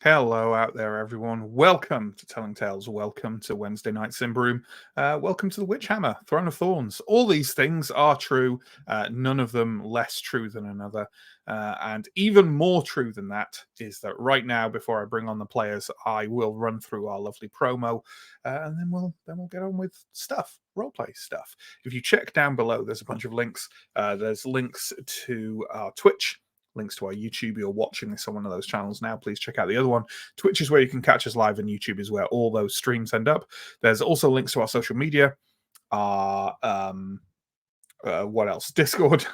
Hello out there, everyone. Welcome to Telling Tales. Welcome to Wednesday Night Symbaroum. Welcome to the Witch Hammer, Throne of Thorns. All these things are true, none of them less true than another. And even more true than that is that right now, before I bring on the players, I will run through our lovely promo, and then we'll get on with stuff, roleplay stuff. If you check down below, there's a bunch of links. There's links to our Twitch, links to our YouTube. You're watching this on one of those channels now, please check out the other one. Twitch is where you can catch us live, and YouTube is where all those streams end up. There's also links to our social media, our what else? Discord,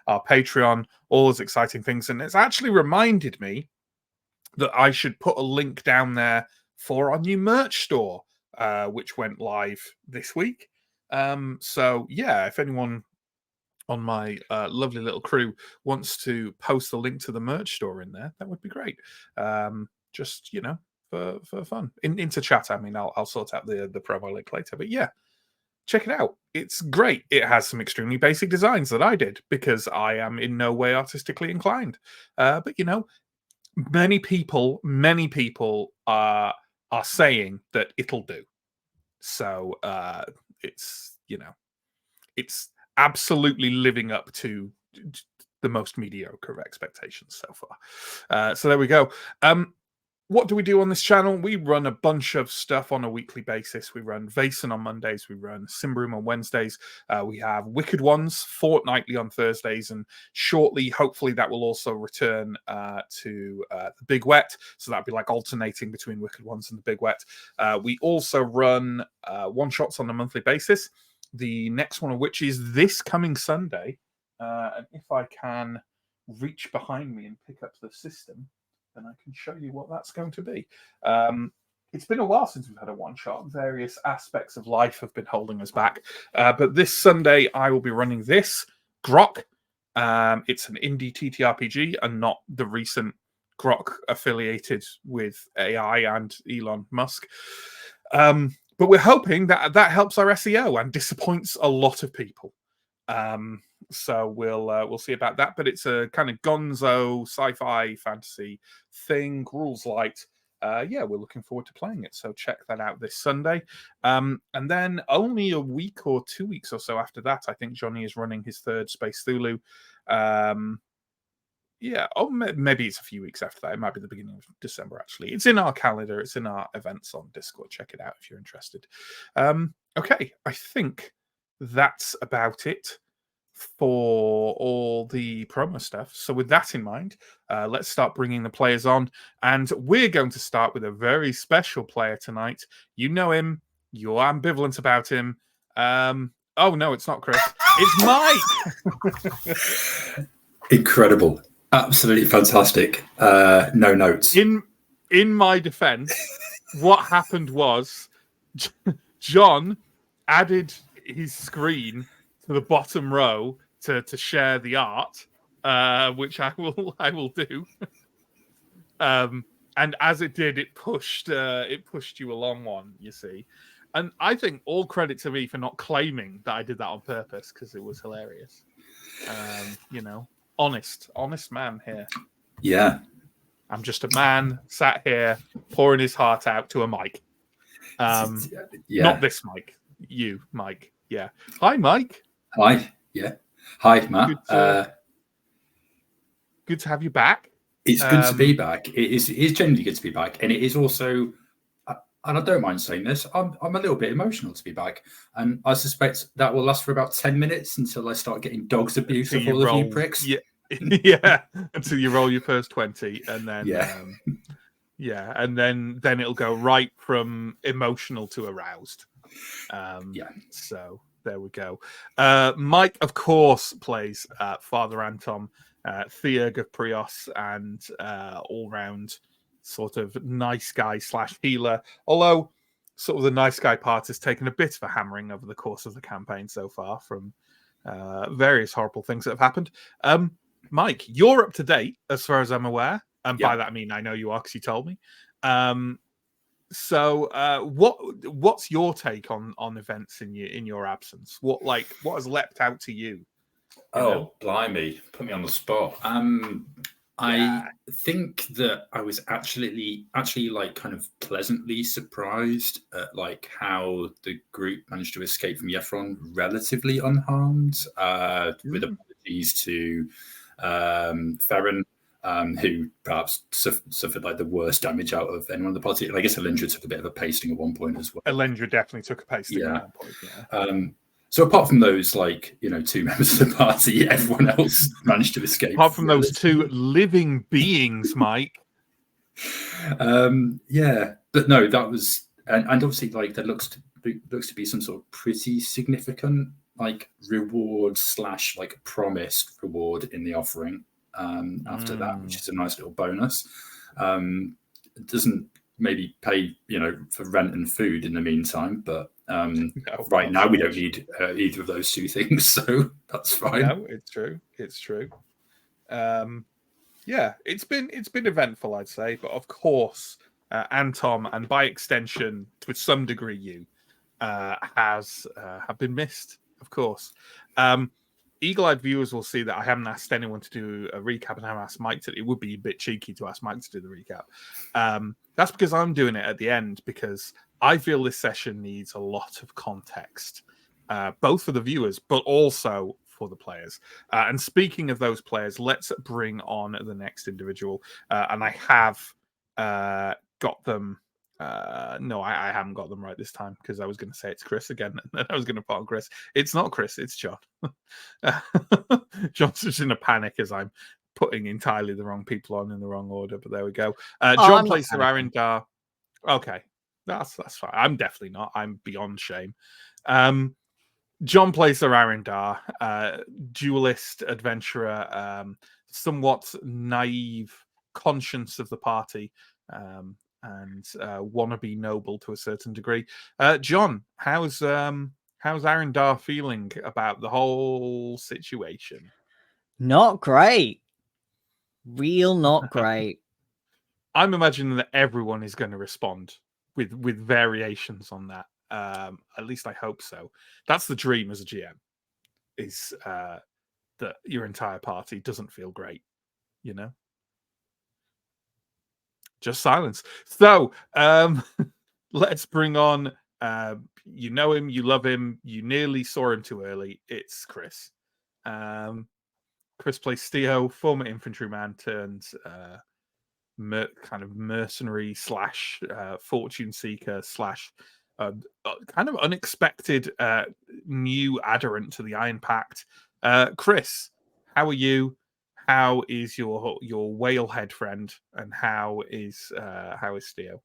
our Patreon, all those exciting things. And it's actually reminded me that I should put a link down there for our new merch store, which went live this week. So yeah, if anyone on my lovely little crew wants to post the link to the merch store in there, that would be great. Just, for fun. Into chat, I mean, I'll sort out the promo link later. But yeah, check it out. It's great. It has some extremely basic designs that I did because I am in no way artistically inclined. But, many people are saying that it'll do. So it's absolutely living up to the most mediocre of expectations so far. So there we go. What do we do on this channel? We run a bunch of stuff on a weekly basis. We run Vaesen on Mondays. We run Symbaroum on Wednesdays. We have Wicked Ones fortnightly on Thursdays. And shortly, hopefully, that will also return to the Big Wet. So that'll be like alternating between Wicked Ones and the Big Wet. We also run one-shots on a monthly basis. The next one of which is this coming Sunday. And if I can reach behind me and pick up the system, then I can show you what that's going to be. It's been a while since we've had a one-shot. Various aspects of life have been holding us back. But this Sunday, I will be running this, Grok. It's an indie TTRPG and not the recent Grok affiliated with AI and Elon Musk. But we're hoping that helps our SEO and disappoints a lot of people. So we'll see about that. But it's a kind of gonzo sci-fi fantasy thing, rules light. We're looking forward to playing it. So check that out this Sunday. And then only a week or 2 weeks or so after that, I think Johnny is running his third Space Thulu. Maybe it's a few weeks after that. It might be the beginning of December, actually. It's in our calendar. It's in our events on Discord. Check it out if you're interested. Okay, I think that's about it for all the promo stuff. So with that in mind, let's start bringing the players on. And we're going to start with a very special player tonight. You know him. You're ambivalent about him. Oh, no, it's not Chris. It's Mike. Incredible. Absolutely fantastic. No notes. In my defense, what happened was John added his screen to the bottom row to share the art, which I will do. And as it did, it pushed you along one, you see. And I think all credit to me for not claiming that I did that on purpose, because it was hilarious. Honest man here. Yeah. I'm just a man sat here pouring his heart out to a mic. Not this mic. You, Mike. Yeah. Hi, Mike. Hi. Yeah. Hi, Matt. Good to have you back. It's good to be back. It is genuinely good to be back. And it is also, and I don't mind saying this, I'm a little bit emotional to be back. And I suspect that will last for about 10 minutes until I start getting dogs abuse of all of you pricks. Yeah. Yeah. Until you roll your first 20. And then and then it'll go right from emotional to aroused. So there we go. Mike, of course, plays Father Anton, Theurg of Prios, and all-round sort of nice guy / healer. Although, sort of the nice guy part has taken a bit of a hammering over the course of the campaign so far from various horrible things that have happened. Mike, you're up to date as far as I'm aware, and by that I mean I know you are because you told me. So, what's your take on events in your absence? What has leapt out to you? Oh, blimey! Put me on the spot. I think that I was actually like kind of pleasantly surprised at like how the group managed to escape from Yefron relatively unharmed. With apologies to Theron, who perhaps suffered like the worst damage out of anyone in the party. And I guess Alindra took a bit of a pasting at one point as well. Alindra definitely took a pasting at one point. Yeah. So apart from those, like, you know, 2 members of the party, everyone else managed to escape. Apart from those 2 living beings, Mike. Yeah, but no, that was, and obviously, like, there looks to be some sort of pretty significant, like, reward / like promised reward in the offering after that, which is a nice little bonus. It doesn't maybe pay, you know, for rent and food in the meantime, but right now we don't need either of those 2 things, so that's fine. No, it's true. Yeah, it's been eventful, I'd say, but of course, Anton, and by extension, to some degree, you have been missed, of course. Eagle-eyed viewers will see that I haven't asked anyone to do a recap, and I haven't asked Mike to. It would be a bit cheeky to ask Mike to do the recap. That's because I'm doing it at the end, because I feel this session needs a lot of context, both for the viewers, but also for the players. And speaking of those players, let's bring on the next individual. And I have got them. No, I haven't got them right this time, because I was going to say it's Chris again, and then I was going to put on Chris. It's not Chris, it's John. John's just in a panic as I'm putting entirely the wrong people on in the wrong order, but there we go. John plays Sir Arindar. Okay, that's fine. I'm definitely not. I'm beyond shame. John plays Sir Arindar, duelist, adventurer, somewhat naive, conscience of the party, and wannabe noble to a certain degree. John, how's Arindar feeling about the whole situation? Not great. Not great. I'm imagining that everyone is going to respond with variations on that. At least I hope so. That's the dream as a GM, is that your entire party doesn't feel great, you know? Just silence. So let's bring on, you know him, you love him, you nearly saw him too early. It's Chris. Chris plays Theo, former infantryman turned kind of mercenary / fortune seeker / kind of unexpected new adherent to the Iron Pact. Chris, how are you? How is your whalehead friend, and how is Theo?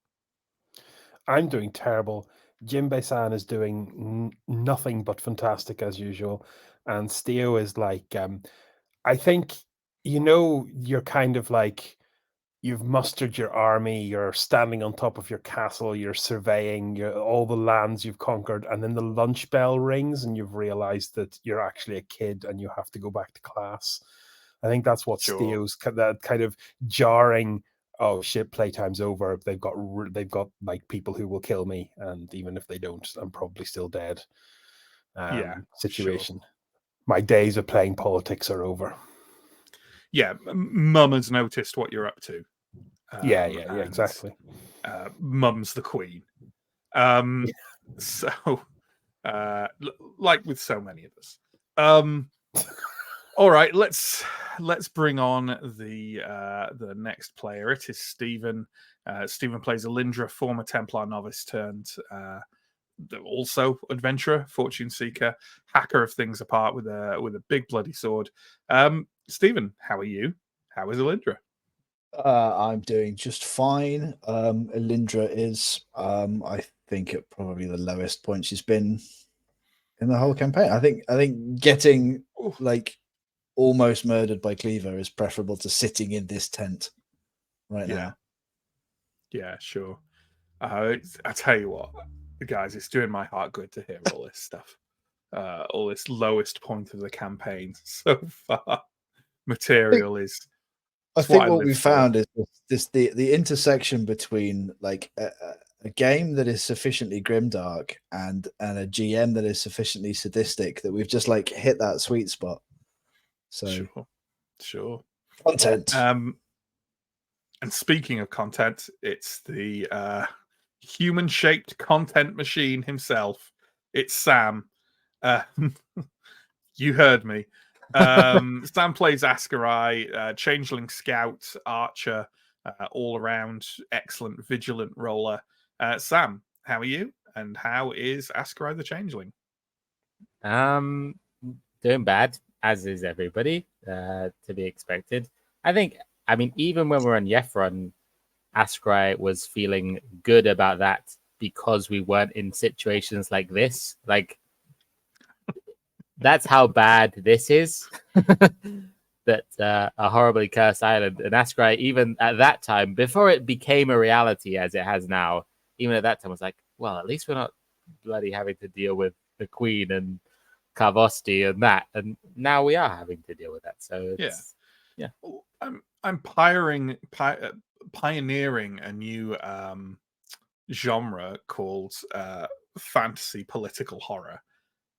I'm doing terrible. Jinbei-san is doing nothing but fantastic as usual, and Theo is like, I think, you know, you're kind of like, you've mustered your army, you're standing on top of your castle, you're surveying all the lands you've conquered, and then the lunch bell rings and you've realized that you're actually a kid and you have to go back to class. I think that's what Theo's, that kind of jarring, oh shit, playtime's over, they've got like people who will kill me, and even if they don't, I'm probably still dead situation. Sure. My days of playing politics are over. Yeah, Mum has noticed what you're up to. Yeah, exactly. Mum's the queen. So, like with so many of us. All right, let's bring on the next player. It is Stephen. Stephen plays Alindra, former Templar novice turned also adventurer, fortune seeker, hacker of things apart with a big bloody sword. Stephen, how are you? How is Alindra? I'm doing just fine. Alindra is, I think, at probably the lowest point she's been in the whole campaign. I think getting like almost murdered by Cleaver is preferable to sitting in this tent right now. Yeah, sure. I tell you what, guys, it's doing my heart good to hear all this stuff. All this lowest point of the campaign so far. Material is. I think what we found is the intersection between like a game that is sufficiently grimdark and a GM that is sufficiently sadistic, that we've just like hit that sweet spot. So sure. Content. And speaking of content, it's the human-shaped content machine himself. It's Sam. You heard me. Sam plays Ascarai, Changeling Scout, Archer, all-around excellent Vigilant roller. Sam, how are you? And how is Ascarai the Changeling? Doing bad, as is everybody, to be expected. I mean, even when we're on Yefron, Ascarai was feeling good about that because we weren't in situations like this. Like, that's how bad this is. That a horribly cursed island. And Ascarai, even at that time, before it became a reality as it has now, even at that time, was like, well, at least we're not bloody having to deal with the Queen and Carvosti and that. And now we are having to deal with that. So it's, yeah. I'm pioneering a new genre called fantasy political horror.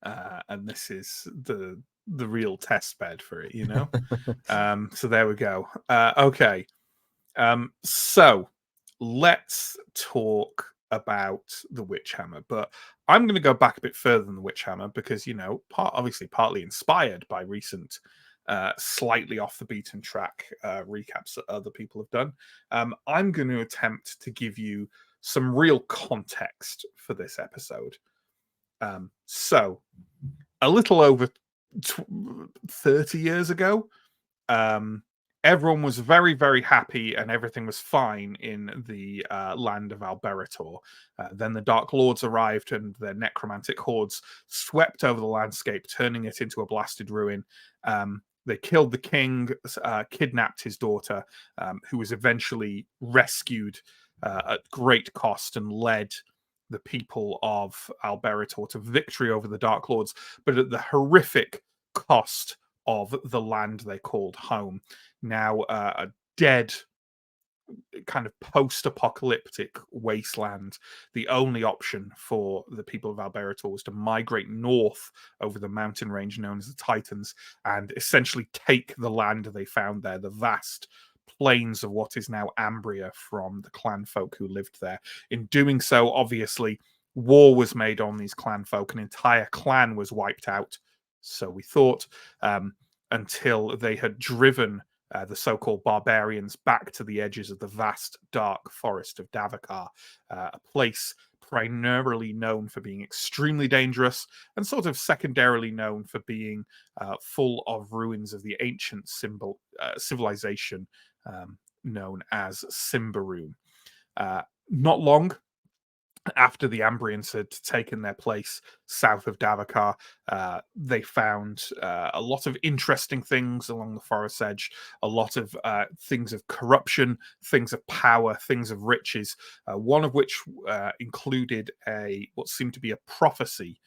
And this is the real test bed for it, you know. So there we go. Okay, so let's talk about the Witch Hammer, but I'm going to go back a bit further than the Witch Hammer because, you know, obviously partly inspired by recent slightly off the beaten track recaps that other people have done. I'm going to attempt to give you some real context for this episode. So a little over 30 years ago, everyone was very, very happy and everything was fine in the land of Alberator. Then the Dark Lords arrived and their necromantic hordes swept over the landscape, turning it into a blasted ruin. They killed the king, kidnapped his daughter, who was eventually rescued at great cost and led the people of Alberator to victory over the Dark Lords, but at the horrific cost of the land they called home. Now a dead, kind of post-apocalyptic wasteland. The only option for the people of Alberator was to migrate north over the mountain range known as the Titans and essentially take the land they found there, the vast plains of what is now Ambria, from the clan folk who lived there. In doing so, obviously, war was made on these clan folk. An entire clan was wiped out, so we thought, until they had driven the so-called barbarians back to the edges of the vast, dark forest of Davakar, a place primarily known for being extremely dangerous and sort of secondarily known for being full of ruins of the ancient civilization known as Symbaroum. Not long after the Ambrians had taken their place south of Davakar, they found a lot of interesting things along the forest edge, a lot of things of corruption, things of power, things of riches, one of which included what seemed to be a prophecy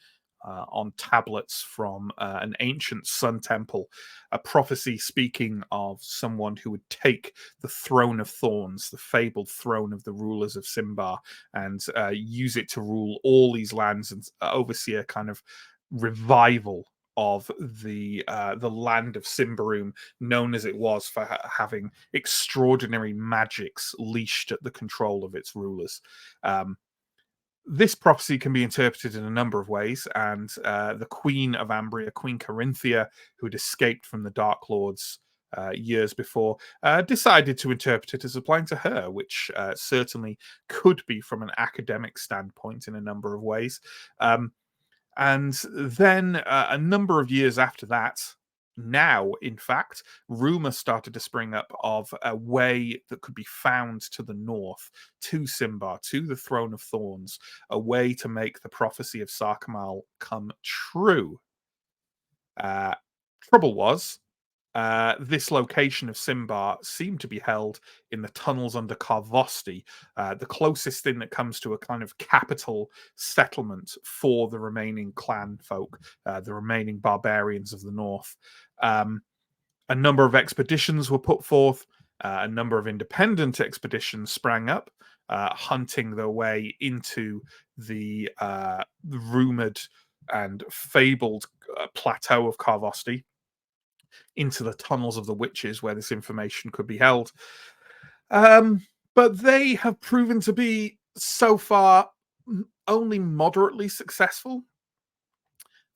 on tablets from an ancient sun temple, a prophecy speaking of someone who would take the throne of thorns, the fabled throne of the rulers of Simbar, and use it to rule all these lands and oversee a kind of revival of the land of Symbaroum, known as it was for having extraordinary magics leashed at the control of its rulers. This prophecy can be interpreted in a number of ways, and the Queen of Ambria, Queen Corinthia, who had escaped from the Dark Lords years before, decided to interpret it as applying to her, which certainly could be from an academic standpoint in a number of ways. And then a number of years after that, now, in fact, rumor started to spring up of a way that could be found to the north, to Simbar, to the Throne of Thorns, a way to make the prophecy of Sarkamal come true. Trouble was, this location of Simbar seemed to be held in the tunnels under Carvosti, the closest thing that comes to a kind of capital settlement for the remaining clan folk, the remaining barbarians of the north. A number of expeditions were put forth. A number of independent expeditions sprang up, hunting their way into the rumored and fabled plateau of Carvosti, into the tunnels of the witches where this information could be held. But they have proven to be so far only moderately successful.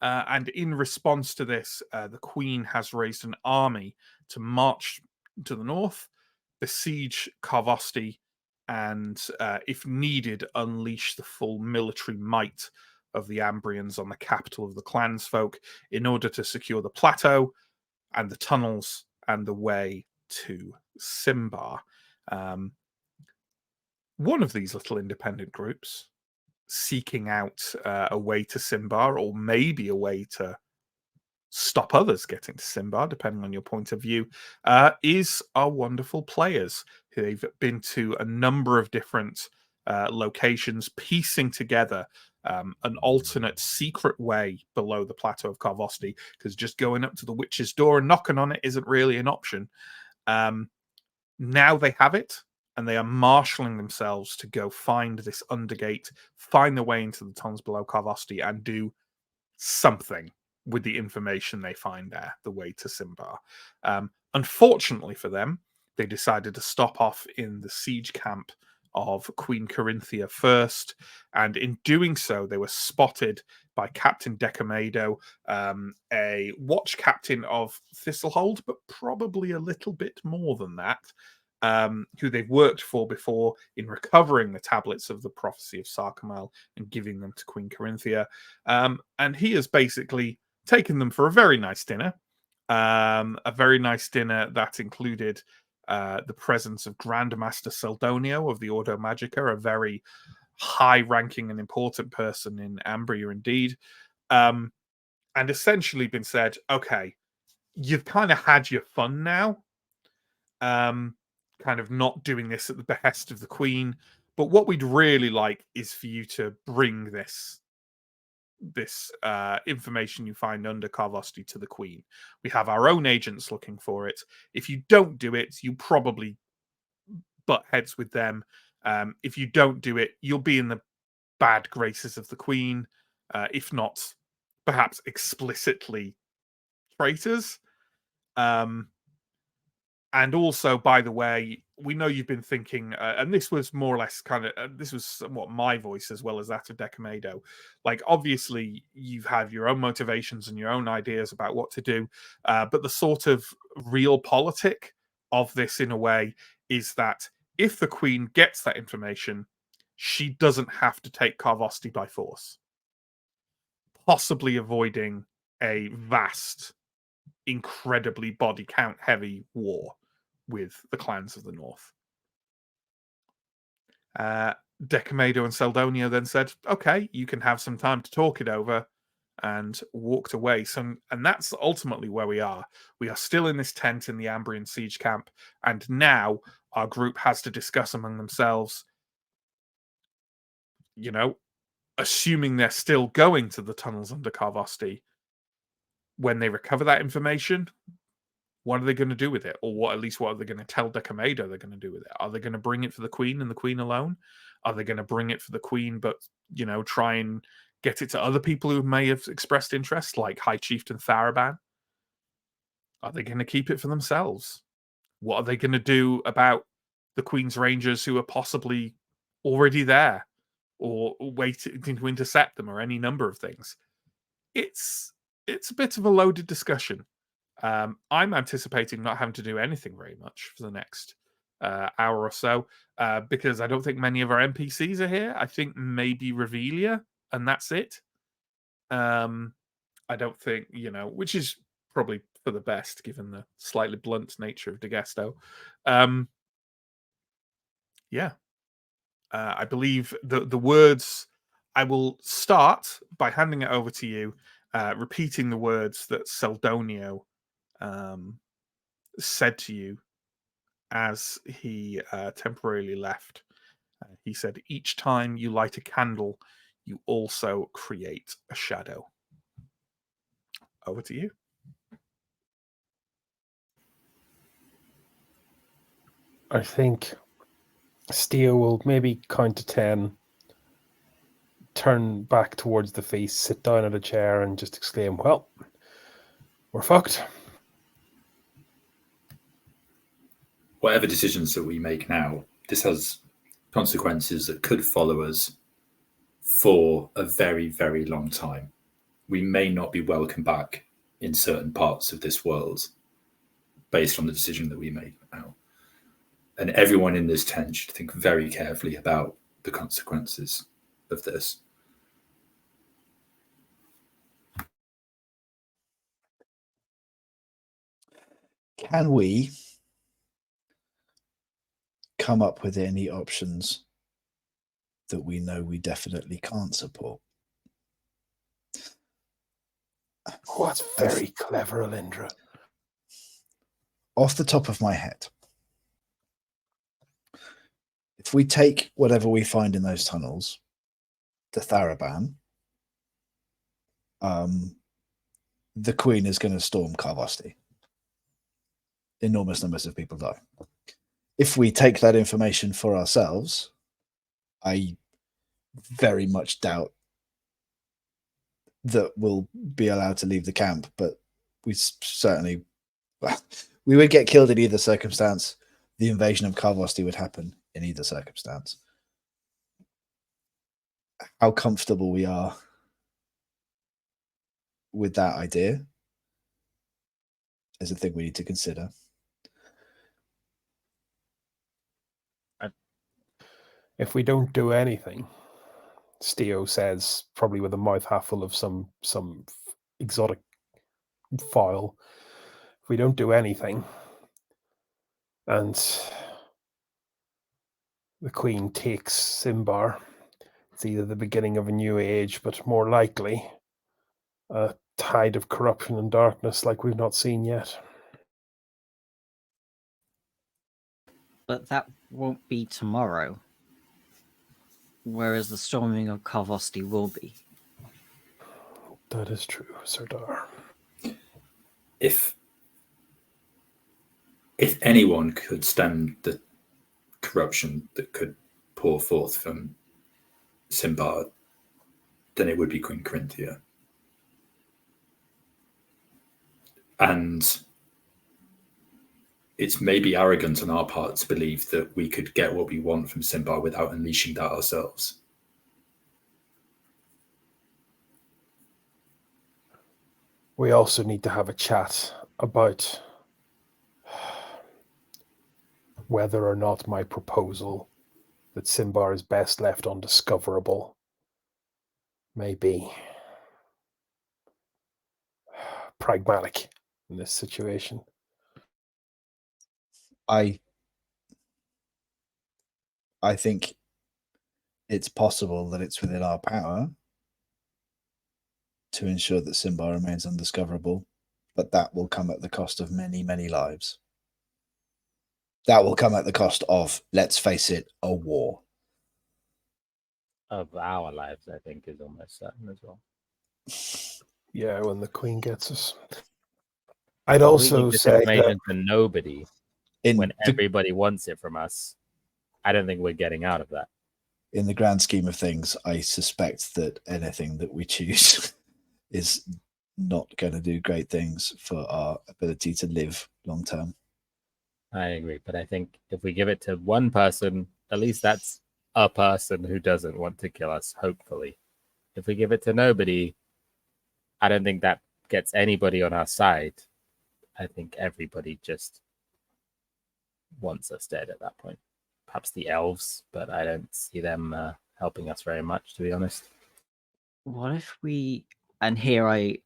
And in response to this, the Queen has raised an army to march to the north, besiege Karvosti, and, if needed, unleash the full military might of the Ambrians on the capital of the clansfolk in order to secure the plateau and the tunnels and the way to Symbar. One of these little independent groups seeking out a way to Symbar, or maybe a way to stop others getting to Symbar, depending on your point of view, is our wonderful players. They've been to a number of different locations, piecing together an alternate secret way below the plateau of Karvosti, because just going up to the witch's door and knocking on it isn't really an option. Now they have it, and they are marshalling themselves to go find this undergate, find their way into the tunnels below Karvosti, and do something with the information they find there, the way to Symbar. Unfortunately for them, they decided to stop off in the siege camp of Queen Corinthia first, and in doing so, they were spotted by Captain Decamado, a watch captain of Thistlehold, but probably a little bit more than that, who they've worked for before in recovering the tablets of the prophecy of Sarkamal and giving them to Queen Corinthia. And he has basically taken them for a very nice dinner, that included the presence of Grandmaster Seldonio of the Ordo Magica, a very high-ranking and important person in Ambria indeed, and essentially been said, okay, you've kind of had your fun now, kind of not doing this at the behest of the Queen, but what we'd really like is for you to bring this information you find under Karvosti to the Queen. We have our own agents looking for it. If you don't do it, you probably butt heads with them. If you don't do it, you'll be in the bad graces of the Queen, if not perhaps explicitly traitors. And also, by the way, we know you've been thinking, and this was more or less kind of, this was somewhat my voice as well as that of Decamado. Like, obviously, you've had your own motivations and your own ideas about what to do, but the sort of real politic of this, in a way, is that if the Queen gets that information, she doesn't have to take Karvosti by force, possibly avoiding a vast, incredibly body count heavy war with the clans of the north. Decamado and Seldonio then said, okay, you can have some time to talk it over, and walked away. And that's ultimately where we are. We are still in this tent in the Ambrian siege camp, and now our group has to discuss among themselves, assuming they're still going to the tunnels under Karvosti, when they recover that information, what are they going to do with it? Or at least what are they going to tell Decamado they're going to do with it? Are they going to bring it for the Queen and the Queen alone? Are they going to bring it for the Queen, but, try and get it to other people who may have expressed interest, like High Chieftain Tharaban? Are they going to keep it for themselves? What are they going to do about the Queen's Rangers who are possibly already there, or waiting to intercept them, or any number of things? It's a bit of a loaded discussion. I'm anticipating not having to do anything very much for the next hour or so, because I don't think many of our NPCs are here. I think maybe Revelia, and that's it. I don't think, which is probably for the best, given the slightly blunt nature of Degesto. I believe the words, I will start by handing it over to you, repeating the words that Seldonio said to you as he temporarily left. He said, each time you light a candle, you also create a shadow. Over to you. I think Steo will maybe count to 10, turn back towards the feast, sit down at a chair, and just exclaim, well, we're fucked. whatever decisions that we make now, this has consequences that could follow us for a very, very long time. We may not be welcome back in certain parts of this world based on the decision that we make now. And everyone in this tent should think very carefully about the consequences of this. Can we come up with any options that we know we definitely can't support? Oh, that's very clever, Alindra. Off the top of my head, if we take whatever we find in those tunnels to Tharaban, the Queen is going to storm Karvosti. Enormous numbers of people die. If we take that information for ourselves, I very much doubt that we'll be allowed to leave the camp, but we certainly, well, we would get killed in either circumstance. The invasion of Karvosti would happen in either circumstance. How comfortable we are with that idea is a thing we need to consider. If we don't do anything, Steo says, probably with a mouth half full of some exotic foil, if we don't do anything and the Queen takes Symbar, it's either the beginning of a new age, but more likely a tide of corruption and darkness like we've not seen yet. But that won't be tomorrow. Whereas the storming of Karvosti will be. That is true, Serdar. If anyone could stem the corruption that could pour forth from Symbar, then it would be Queen Corinthia. And it's maybe arrogant on our part to believe that we could get what we want from Symbar without unleashing that ourselves. We also need to have a chat about whether or not my proposal that Symbar is best left undiscoverable may be pragmatic in this situation. I think it's possible that it's within our power to ensure that Symbar remains undiscoverable, but that will come at the cost of many, many lives. That will come at the cost of, let's face it, a war. Of our lives, I think, is almost certain as well. Yeah, when the Queen gets us. I'd We also give this say that information to nobody when The, everybody wants it from us. I don't think we're getting out of that. in the grand scheme of things, I suspect that anything that we choose is not going to do great things for our ability to live long term. I agree, but I think if we give it to one person, at least that's a person who doesn't want to kill us, hopefully. If we give it to nobody, I don't think that gets anybody on our side. I think everybody just wants us dead at that point. Perhaps the elves, but I don't see them helping us very much, to be honest. What if we, and here I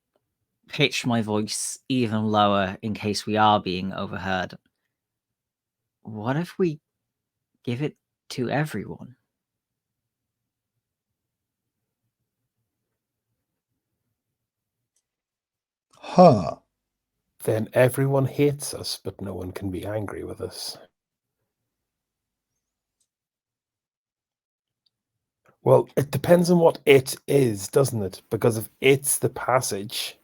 pitch my voice even lower in case we are being overheard. What if we give it to everyone? Huh. then everyone hates us, but no one can be angry with us. Well, it depends on what it is, doesn't it? Because if it's the passage,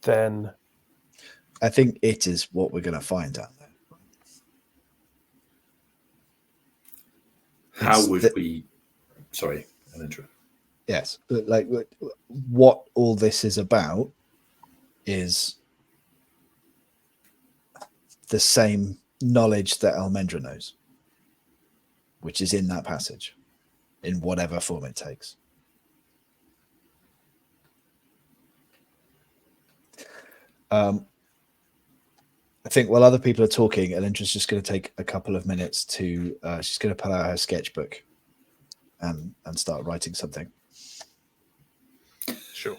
then I think it is what we're going to find out there. How would we... Sorry, an intro. Yes, but like what all this is about is the same knowledge that Almendra knows, which is in that passage, in whatever form it takes. I think while other people are talking, Elindra's just going to take a couple of minutes to, she's going to pull out her sketchbook and start writing something. Sure.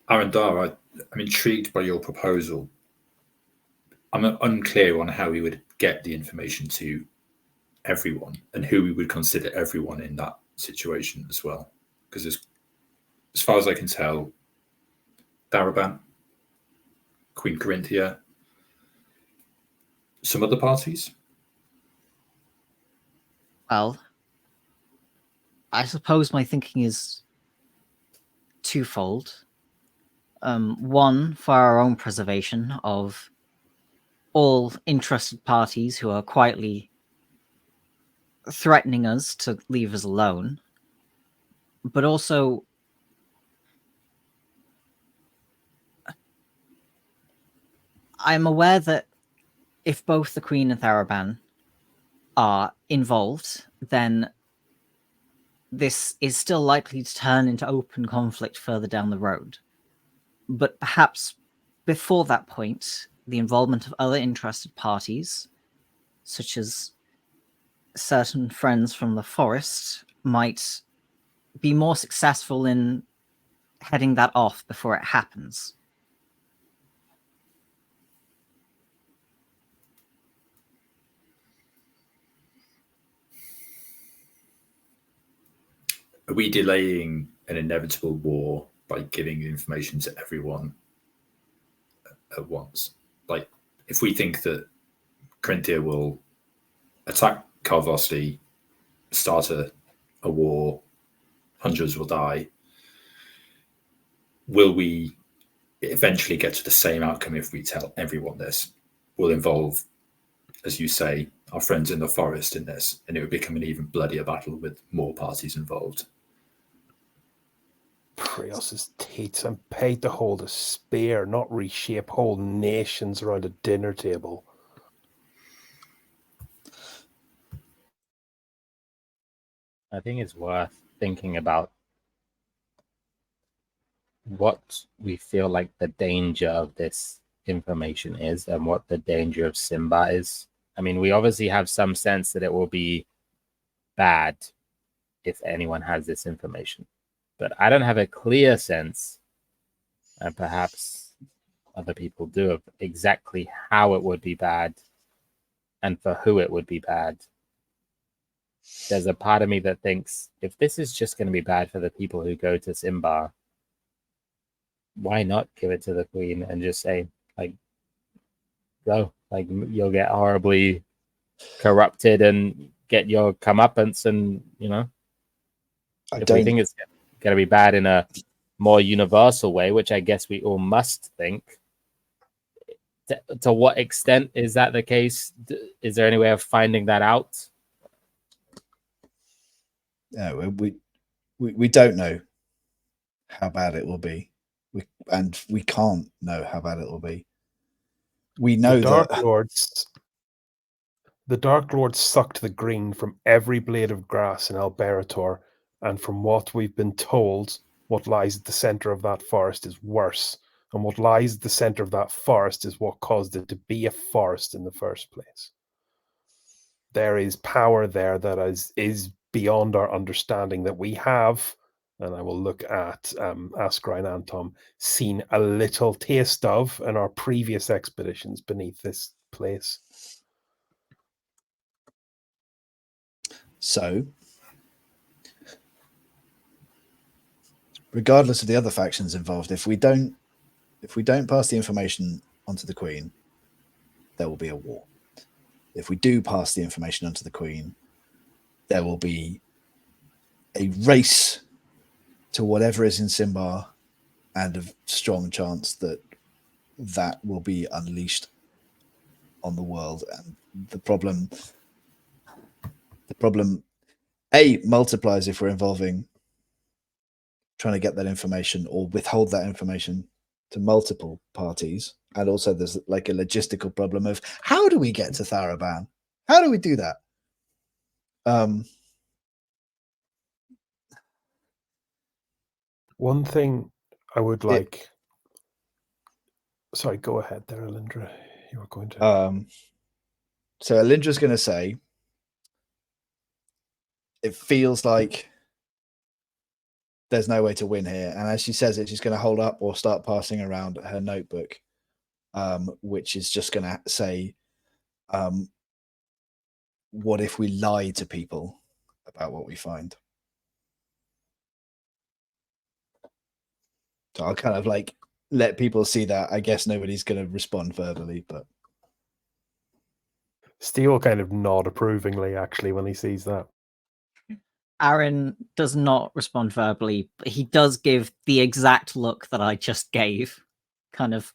Arundhar, I'm intrigued by your proposal. I'm unclear on how we would get the information to everyone and who we would consider everyone in that situation as well. Because as far as I can tell, Daraban, Queen Corinthia, some other parties. Well, I suppose my thinking is twofold. One, for our own preservation of all interested parties who are quietly threatening us to leave us alone, but also I'm aware that if both the Queen and Tharaban are involved, then this is still likely to turn into open conflict further down the road. But perhaps before that point, the involvement of other interested parties, such as certain friends from the forest, might be more successful in heading that off before it happens. Are we delaying an inevitable war by giving information to everyone at once? Like, if we think that Corinthia will attack Karvosti, start a war, hundreds will die, will we eventually get to the same outcome if we tell everyone this? Will involve, as you say, our friends in the forest in this, and it would become an even bloodier battle with more parties involved. Prios's teats. I'm paid to hold a spear, not reshape whole nations around a dinner table. I think it's worth thinking about what we feel like the danger of this information is and what the danger of Simba is. I mean, we obviously have some sense that it will be bad if anyone has this information, but I don't have a clear sense, and perhaps other people do, of exactly how it would be bad and for who it would be bad. There's a part of me that thinks if this is just going to be bad for the people who go to Simba, why not give it to the Queen and just say, like, go, like, you'll get horribly corrupted and get your comeuppance, and if we think it's going to be bad in a more universal way, which I guess we all must think, to what extent is that the case? Is there any way of finding that out? No, we don't know how bad it will be, and we can't know how bad it will be. We know the Dark Lords sucked the green from every blade of grass in Alberator, and from what we've been told, what lies at the center of that forest is worse, and what lies at the center of that forest is what caused it to be a forest in the first place. There is power there that is beyond our understanding, that we have, and I will look at Askra and Antom, seen a little taste of in our previous expeditions beneath this place. So, regardless of the other factions involved, if we don't pass the information onto the Queen, there will be a war. If we do pass the information onto the Queen, there will be a race to whatever is in Simba, and a strong chance that that will be unleashed on the world. And the problem multiplies if we're involving trying to get that information or withhold that information to multiple parties and also there's like a logistical problem of how do we get to Tharaban? How do we do that? One thing I would like. Sorry, go ahead there, Alindra. You were going to. So Alindra's going to say, it feels like there's no way to win here. And as she says it, she's going to hold up or start passing around her notebook, which is just going to say, what if we lie to people about what we find? So I'll kind of like let people see that. I guess nobody's going to respond verbally, but Steve will kind of nod approvingly, actually, when he sees that. Aaron does not respond verbally, but he does give the exact look that I just gave. Kind of.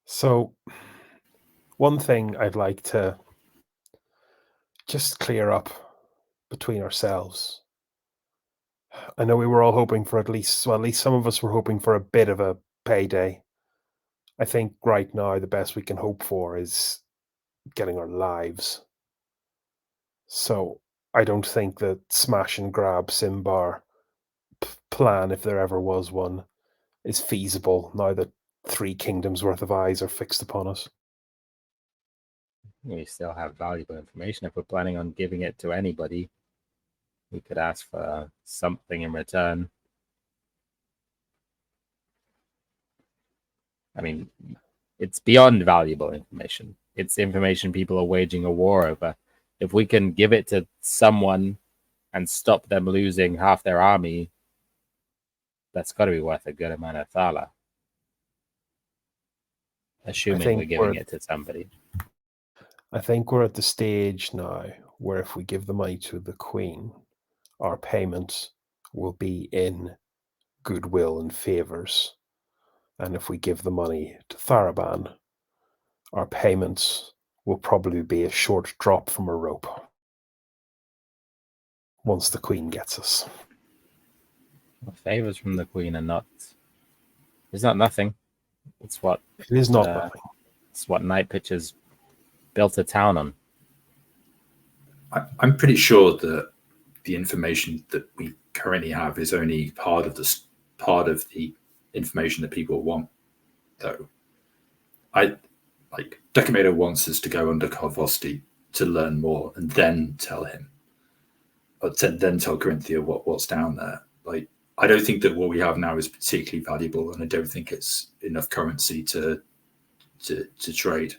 So, one thing I'd like to just clear up between ourselves. I know we were all hoping for at least some of us were hoping for a bit of a payday. I think right now the best we can hope for is getting our lives. So I don't think the smash and grab Symbar plan, if there ever was one, is feasible now that 3 kingdoms worth of eyes are fixed upon us. We still have valuable information. If we're planning on giving it to anybody, we could ask for something in return. I mean, it's beyond valuable information. It's information people are waging a war over. If we can give it to someone and stop them losing half their army, that's got to be worth a good amount of thala. Assuming we're giving it to somebody. I think we're at the stage now where if we give the money to the Queen, our payments will be in goodwill and favours. And if we give the money to Tharaban, our payments will probably be a short drop from a rope once the Queen gets us. Well, favours from the Queen are not... It's not nothing. It's what... It is not nothing. It's what Night Pitchers built a town on. I'm pretty sure that the information that we currently have is only part of the information that people want, though. Decomator wants us to go under Karvosti to learn more and then tell him, or then tell Corinthia what's down there. Like, I don't think that what we have now is particularly valuable, and I don't think it's enough currency to trade.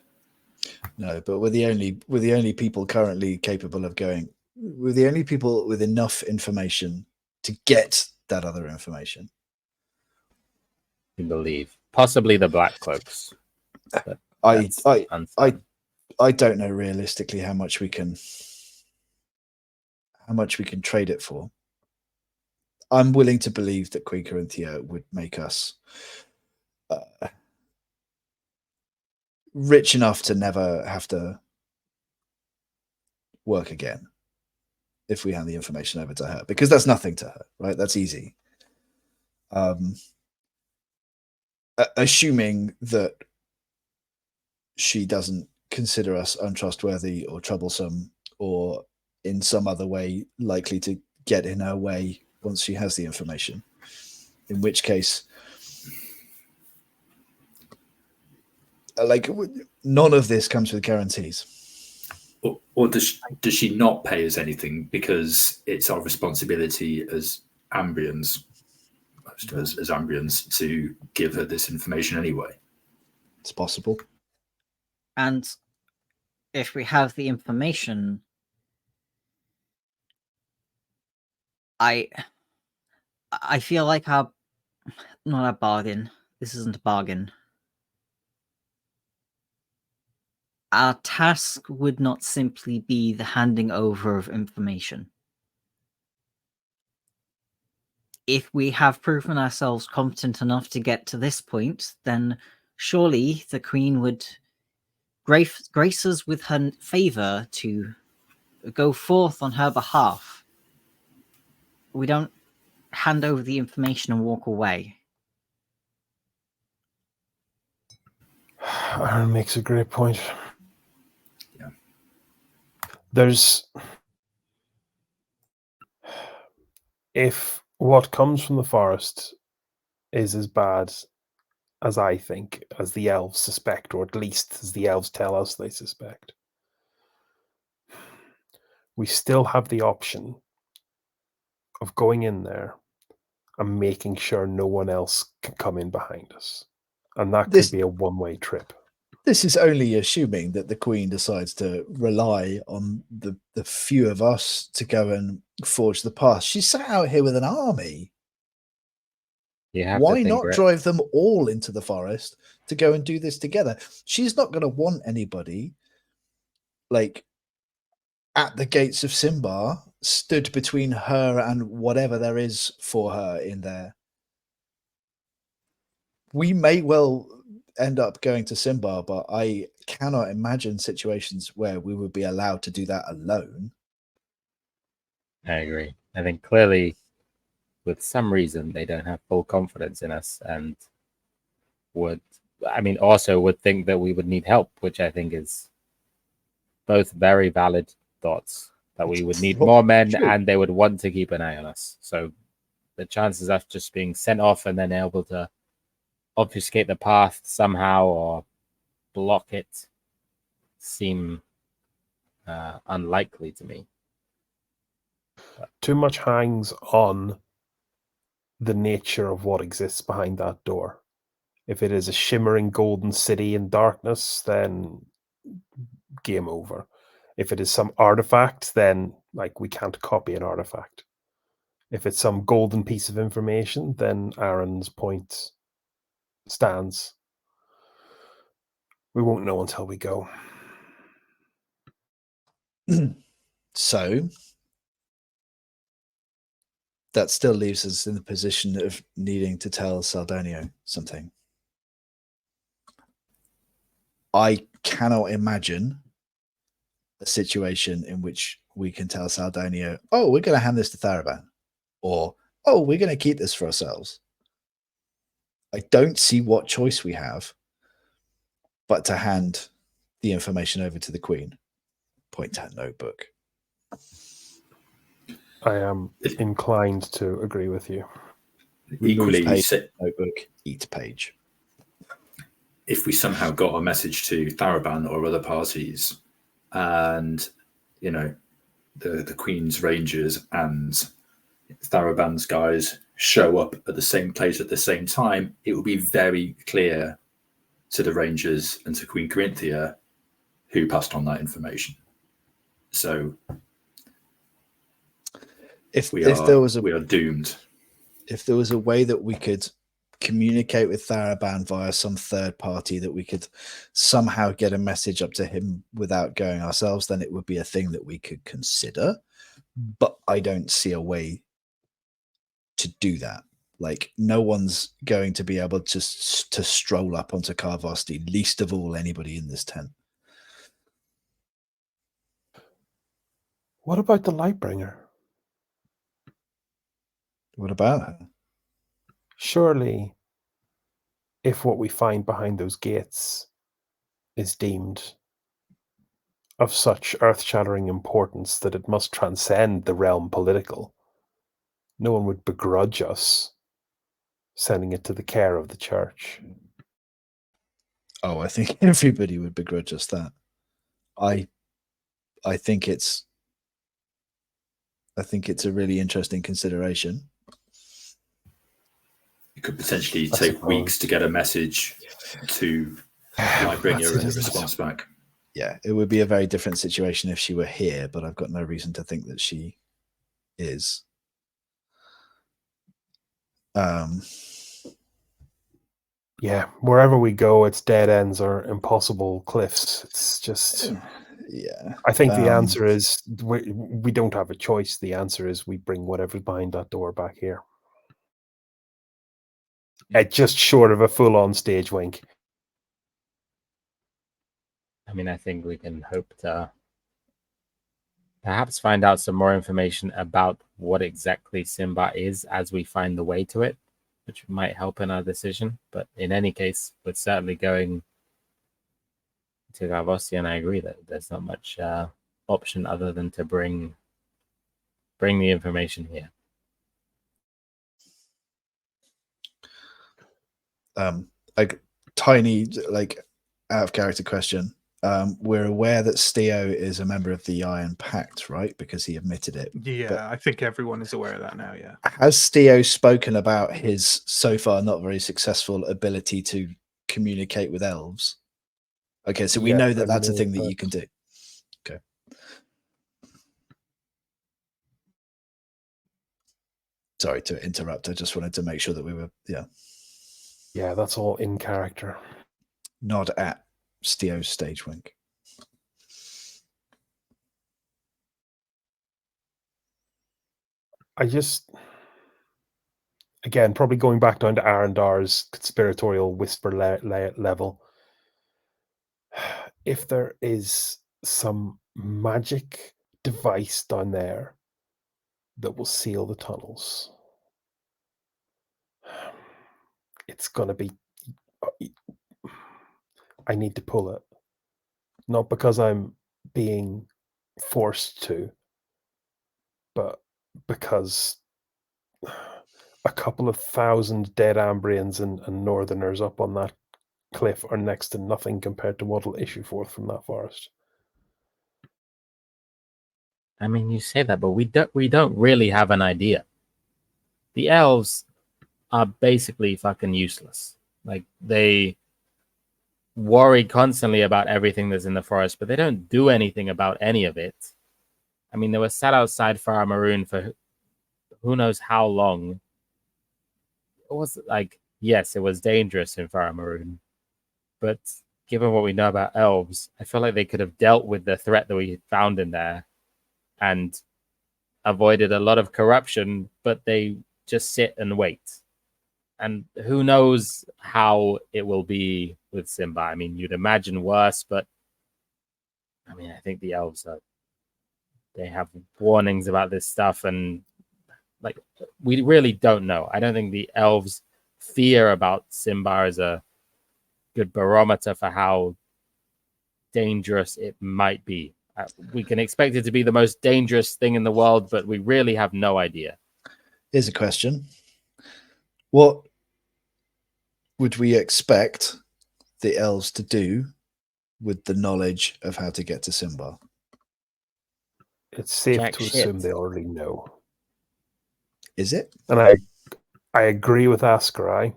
No, but we're the only people currently capable of going. We're the only people with enough information to get that other information. You believe possibly the Black Cloaks. But I don't know realistically how much we can trade it for. I'm willing to believe that Queen Corinthia would make us rich enough to never have to work again if we hand the information over to her, because that's nothing to her, right? That's easy. Assuming that she doesn't consider us untrustworthy or troublesome or in some other way likely to get in her way once she has the information, in which case none of this comes with guarantees. Or does she not pay us anything because it's our responsibility as Ambrians, as Ambrians, to give her this information anyway? It's possible. And if we have the information, I feel like not a bargain. This isn't a bargain. Our task would not simply be the handing over of information. If we have proven ourselves competent enough to get to this point, then surely the Queen would grace us with her favour to go forth on her behalf. We don't hand over the information and walk away. Aaron makes a great point. Yeah. If what comes from the forest is as bad as I think, as the elves suspect, or at least as the elves tell us they suspect, we still have the option of going in there and making sure no one else can come in behind us. And that This- could be a one-way trip. This is only assuming that the Queen decides to rely on the few of us to go and forge the path. She's sat out here with an army. You have Why to think, not Brett. drive them all into the forest to go and do this together? She's not going to want anybody like at the gates of Simbar stood between her and whatever there is for her in there. We may well end up going to Simbar, but I cannot imagine situations where we would be allowed to do that alone. I agree. I think clearly, with some reason, they don't have full confidence in us, and also would think that we would need help, which I think is both very valid thoughts. That we would need more men, True. and they would want to keep an eye on us. So the chances of just being sent off and then able to obfuscate the path somehow or block it seem unlikely to me. Too much hangs on the nature of what exists behind that door. If it is a shimmering golden city in darkness, then game over. If it is some artifact, then we can't copy an artifact. If it's some golden piece of information, then Aaron's point stands. We won't know until we go. So that still leaves us in the position of needing to tell Saldonio something. I cannot imagine a situation in which we can tell Saldonio, oh, we're going to hand this to Tharaban, or, oh, we're going to keep this for ourselves. I don't see what choice we have but to hand the information over to the Queen. Point at notebook. I am inclined to agree with you. Equally, Move page, notebook, eat page. If we somehow got a message to Tharaban or other parties, and the Queen's Rangers and Tharaban's guys show up at the same place at the same time, it will be very clear to the Rangers and to Queen Corinthia who passed on that information. So we are doomed. If there was a way that we could communicate with Tharaban via some third party, that we could somehow get a message up to him without going ourselves, then it would be a thing that we could consider. But I don't see a way to do that. No one's going to be able to stroll up onto Karvosti, least of all anybody in this tent. What about the Lightbringer? What about her? Surely, if what we find behind those gates is deemed of such earth-shattering importance that it must transcend the realm political, no one would begrudge us sending it to the care of the church. Oh, I think everybody would begrudge us that. I think it's a really interesting consideration. It could potentially take weeks to get a message to Lightbringer and a response back. Yeah, it would be a very different situation if she were here, but I've got no reason to think that she is. Yeah, wherever we go, it's dead ends or impossible cliffs. It's just... Yeah. I think the answer is we don't have a choice. The answer is we bring whatever's behind that door back here. Just short of a full-on stage wink. I mean, I think we can hope to perhaps find out some more information about what exactly Simba is as we find the way to it, which might help in our decision. But in any case, we're certainly going to Gavosti, and I agree that there's not much option other than to bring the information here. Like tiny, like out of character question. We're aware that Steo is a member of the Iron Pact, right? Because he admitted it. Yeah, But I think everyone is aware of that now. Yeah. has Steo spoken about his so far not very successful ability to communicate with elves? Okay, so we Yeah, know that I that's a know thing that that. you can do. Okay. Sorry to interrupt. I just wanted to make sure that we were, Yeah, that's all in character. nod at Steo's stage wink. I just, again, probably going back down to Arendar's conspiratorial whisper level. If there is some magic device down there that will seal the tunnels, it's going to be. I need to pull it. Not because I'm being forced to, but because a couple of thousand dead Ambrians and Northerners up on that cliff are next to nothing compared to what will issue forth from that forest. I mean, you say that, but we don't really have an idea. The elves are basically fucking useless. Like, they worry constantly about everything that's in the forest, but they don't do anything about any of it. I mean, they were sat outside Fria Ligan for who knows how long. It was like, yes, it was dangerous in Fria Ligan, but given what we know about elves, I feel like they could have dealt with the threat that we found in there and avoided a lot of corruption, but they just sit and wait. And who knows how it will be with Simba. I mean, you'd imagine worse, but I mean, I think the elves they have warnings about this stuff, and like, we really don't know. I don't think the elves' fear about Simba is a good barometer for how dangerous it might be. We can expect it to be the most dangerous thing in the world, but we really have no idea. Here's a question. What would we expect the elves to do with the knowledge of how to get to Simba? It's safe Jack to shit. assume they already know. Is it? And I agree with Askarai.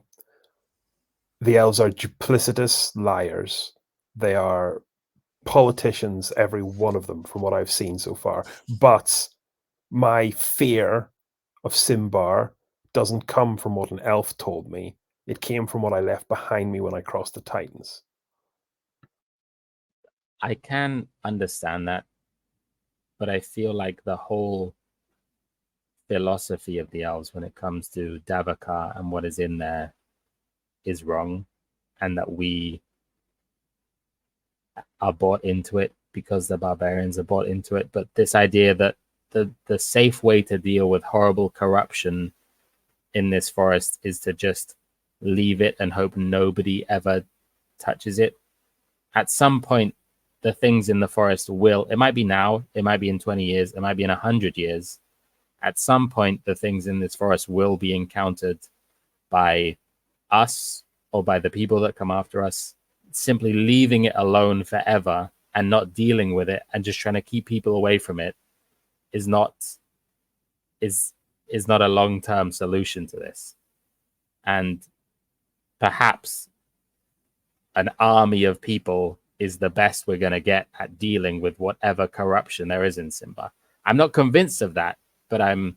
The elves are duplicitous liars. They are politicians, every one of them, from what I've seen so far. But my fear of Simbar doesn't come from what an elf told me. It came from what I left behind me when I crossed the Titans. I can understand that, but I feel like the whole philosophy of the elves when it comes to Davakar and what is in there is wrong, and that we are bought into it because the barbarians are bought into it. But this idea that the safe way to deal with horrible corruption in this forest is to just leave it and hope nobody ever touches it. At some point, the things in the forest it might be now, it might be in 20 years, it might be in 100 years. At some point, the things in this forest will be encountered by us or by the people that come after us. Simply leaving it alone forever and not dealing with it and just trying to keep people away from it is not a long-term solution to this. And perhaps an army of people is the best we're going to get at dealing with whatever corruption there is in Simba. I'm not convinced of that, but I'm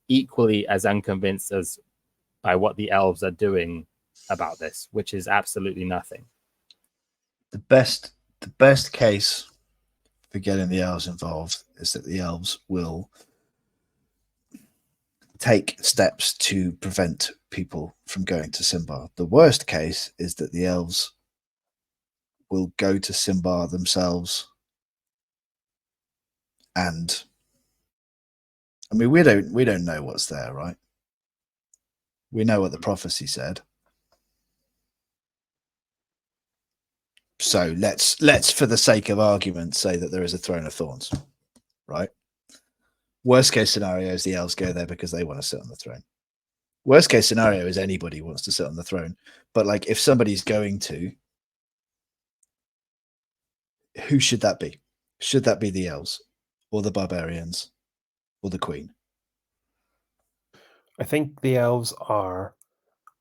equally as unconvinced as by what the elves are doing about this, which is absolutely nothing. The best case for getting the elves involved is that the elves will take steps to prevent people from going to Simba. The worst case is that the elves will go to Simba themselves, and I mean, we don't know what's there, right? We know what the prophecy said. So let's for the sake of argument say that there is a throne of thorns, right? Worst case scenario is the elves go there because they want to sit on the throne. Worst case scenario is anybody wants to sit on the throne. But like if somebody's going to, who should that be? Should that be the elves or the barbarians or the queen? I think the elves are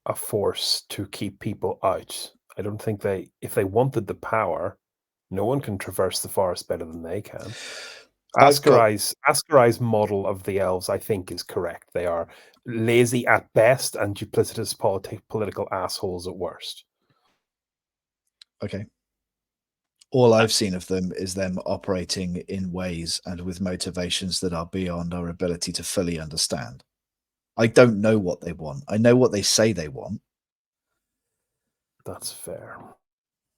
a force to keep people out. I don't think if they wanted the power, no one can traverse the forest better than they can. Askarai's model of the elves, I think, is correct. They are lazy at best and duplicitous political assholes at worst. Okay. All I've seen of them is them operating in ways and with motivations that are beyond our ability to fully understand. I don't know what they want. I know what they say they want. That's fair.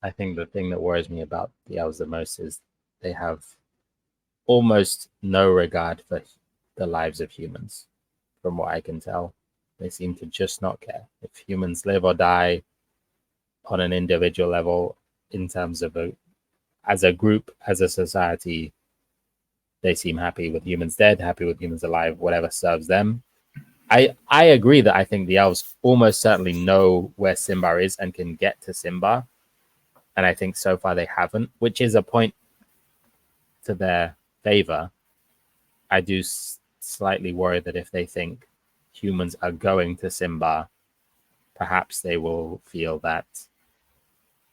I think the thing that worries me about the elves the most is they have almost no regard for the lives of humans, from what I can tell. They seem to just not care. If humans live or die on an individual level, in terms of as a group, as a society, they seem happy with humans dead, happy with humans alive, whatever serves them. I agree that I think the elves almost certainly know where Symbar is and can get to Symbar. And I think so far they haven't, which is a point to their favor. I do slightly worry that if they think humans are going to Symbar, perhaps they will feel that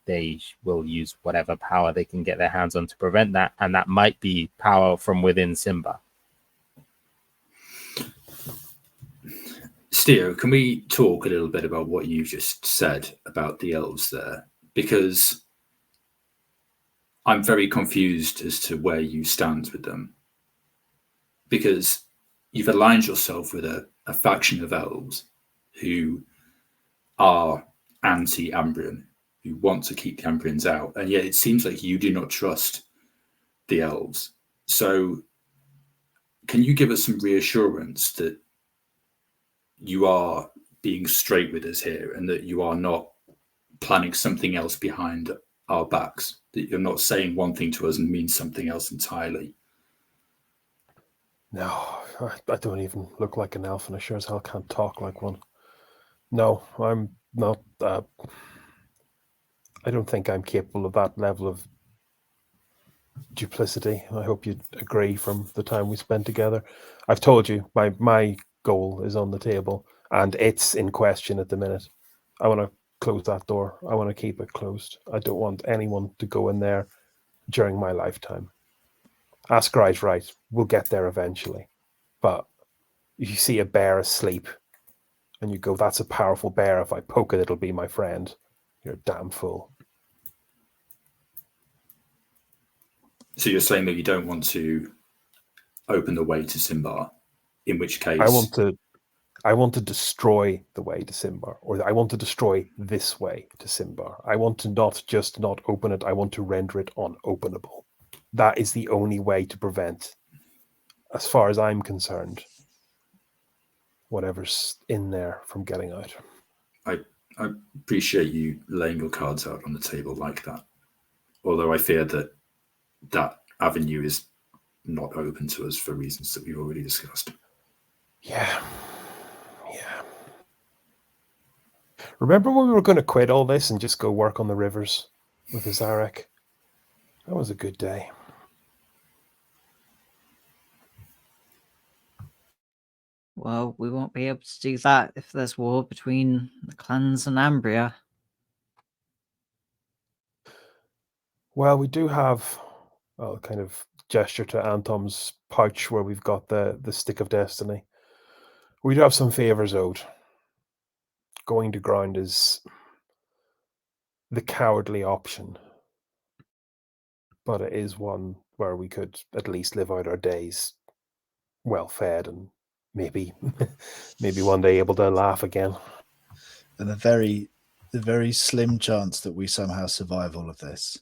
they will use whatever power they can get their hands on to prevent that. And that might be power from within Symbar. Steo, can we talk a little bit about what you just said about the elves there? Because I'm very confused as to where you stand with them. Because you've aligned yourself with a faction of elves who are anti-Ambrian, who want to keep the Ambrians out, and yet it seems like you do not trust the elves. So can you give us some reassurance that you are being straight with us here and that you are not planning something else behind our backs, that you're not saying one thing to us and mean something else entirely? No, I don't even look like an elf, and I sure as hell can't talk like one. No, I'm not. I don't think I'm capable of that level of duplicity. I hope you'd agree from the time we spent together. I've told you my goal is on the table, and it's in question at the minute. I want to close that door. I want to keep it closed. I don't want anyone to go in there during my lifetime. Askarai's right. We'll get there eventually. But if you see a bear asleep and you go, that's a powerful bear. If I poke it, it'll be my friend. You're a damn fool. So you're saying that you don't want to open the way to Symbar, in which case I want to destroy the way to Symbar, or I want to destroy this way to Symbar. I want to not open it. I want to render it unopenable. That is the only way to prevent, as far as I'm concerned, whatever's in there from getting out. I appreciate you laying your cards out on the table like that. Although I fear that avenue is not open to us for reasons that we've already discussed. Yeah. Remember when we were going to quit all this and just go work on the rivers with Azarek? That was a good day. Well, we won't be able to do that if there's war between the clans and Ambria. Well, we do have a kind of gesture to Antom's pouch where we've got the Stick of Destiny. We do have some favors owed. Going to ground is the cowardly option, but it is one where we could at least live out our days well fed and maybe one day able to laugh again. And the very slim chance that we somehow survive all of this,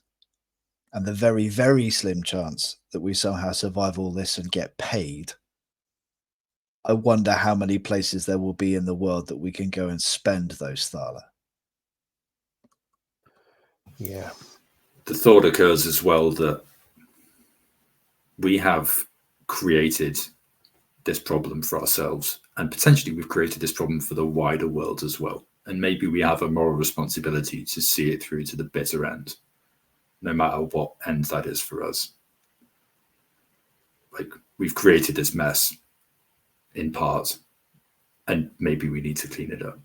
and the very, very slim chance that we somehow survive all this and get paid, I wonder how many places there will be in the world that we can go and spend those thala. Yeah. the thought occurs as well that we have created this problem for ourselves, and potentially we've created this problem for the wider world as well. And maybe we have a moral responsibility to see it through to the bitter end, no matter what end that is for us. Like, we've created this mess in part, and maybe we need to clean it up.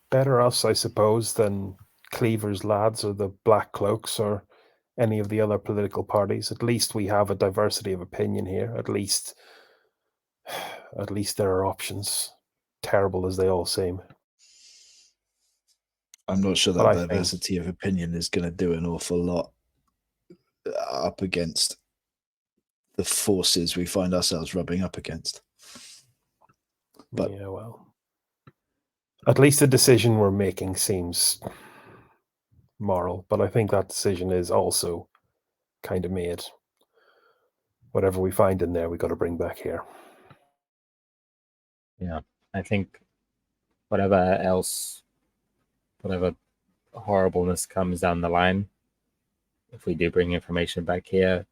Better us, I suppose, than Cleaver's lads or the Black Cloaks or any of the other political parties. At least we have a diversity of opinion here. At least there are options, terrible as they all seem. I'm not sure But that I think- diversity of opinion is going to do an awful lot up against the forces we find ourselves rubbing up against. But yeah, well, at least the decision we're making seems moral, but I think that decision is also kind of made. Whatever we find in there, we got to bring back here. Yeah, I think whatever horribleness comes down the line, if we do bring information back here,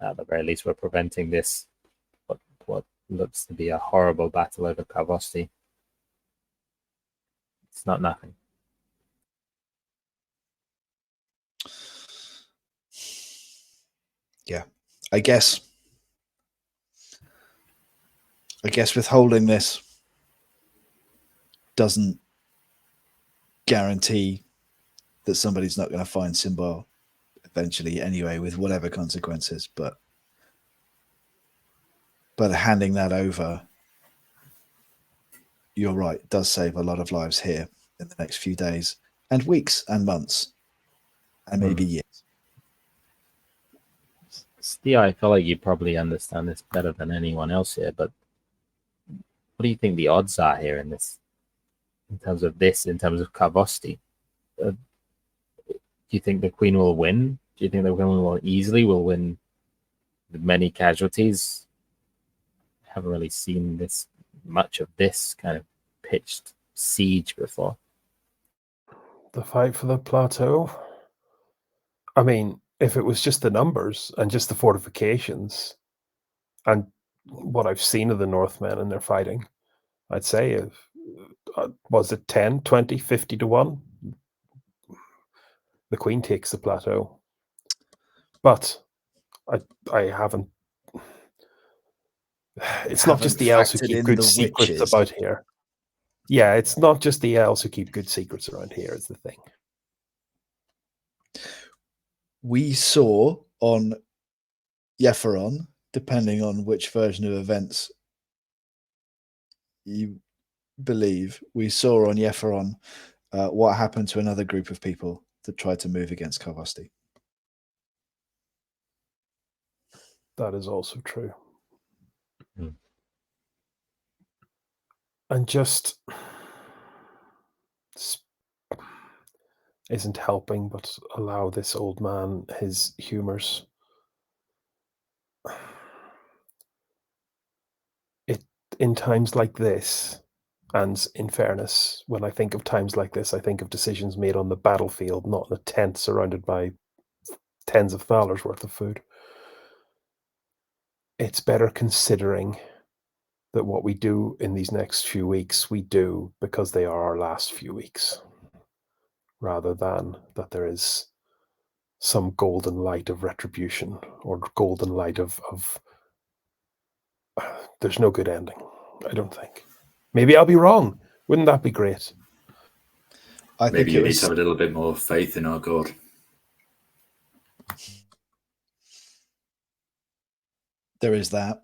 at the very least, we're preventing this, what looks to be a horrible battle over Kavosti. It's not nothing. yeah, I guess withholding this doesn't guarantee that somebody's not going to find Symbaroum eventually anyway, with whatever consequences, but handing that over, you're right, does save a lot of lives here in the next few days and weeks and months and maybe years. Steve, I feel like you probably understand this better than anyone else here, but what do you think the odds are here in terms of Kavosti? Do you think the Queen will win? Do you think the Queen will win with many casualties? I haven't really seen much of this kind of pitched siege before. The fight for the plateau? I mean, if it was just the numbers and just the fortifications and what I've seen of the Northmen and their fighting, I'd say, was it 10, 20, 50 to 1? The Queen takes the plateau. But I haven't... It's not just the elves who keep good secrets about here. Yeah, it's not just the elves who keep good secrets around here, is the thing. We saw on Yepheron, depending on which version of events you believe, we saw on Yepheron what happened to another group of people that tried to move against Kavosti. That is also true. Hmm. And just isn't helping but allow this old man his humors. In times like this, and in fairness, when I think of times like this, I think of decisions made on the battlefield, not in a tent surrounded by tens of thalers worth of food. It's better considering that what we do in these next few weeks, we do because they are our last few weeks, rather than that there is some golden light of retribution or golden light of there's no good ending, I don't think. Maybe I'll be wrong. Wouldn't that be great? I Maybe think you need to have a little bit more faith in our God. There is that.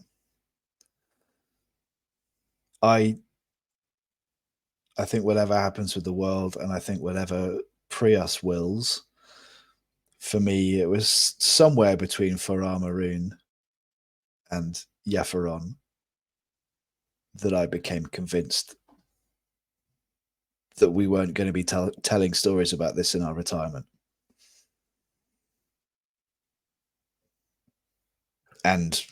I think whatever happens with the world, and I think whatever Prius wills, for me, it was somewhere between Fria Ligan and Yepheron that I became convinced that we weren't going to be telling stories about this in our retirement. And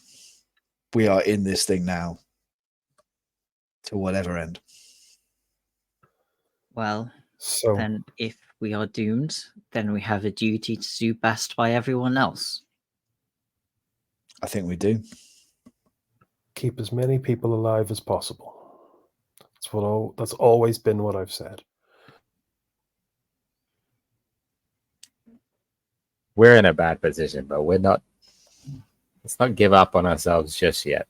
we are in this thing now to whatever end. Well, So then if we are doomed, then we have a duty to do best by everyone else. I think we do. Keep as many people alive as possible. That's always been what I've said. We're in a bad position, but we're not. Let's not give up on ourselves just yet.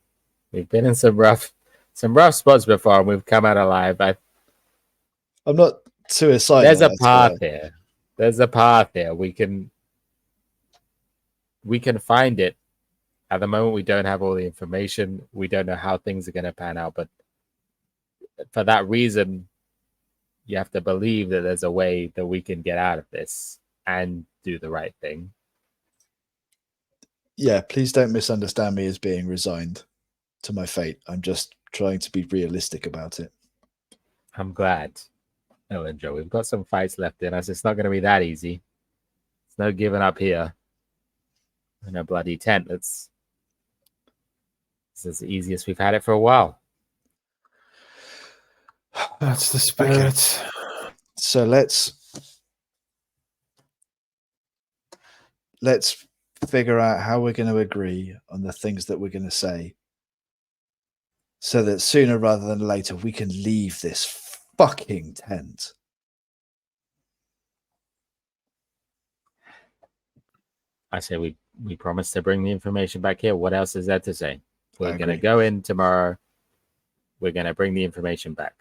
We've been in some rough spots before, and we've come out alive. I'm not suicidal. There's a path here. There's a path here. We can find it. At the moment, we don't have all the information. We don't know how things are going to pan out. But for that reason, you have to believe that there's a way that we can get out of this and do the right thing. Yeah, please don't misunderstand me as being resigned to my fate. I'm just trying to be realistic about it. I'm glad, Elendra. We've got some fights left in us. It's not going to be that easy. It's no giving up here in a bloody tent. It's as easy as we've had it for a while. That's the spirit. Okay. So let's figure out how we're going to agree on the things that we're going to say, so that sooner rather than later we can leave this fucking tent. I say we promised to bring the information back here. What else is there to say? We're going to agree. go in tomorrow. We're going to bring the information back.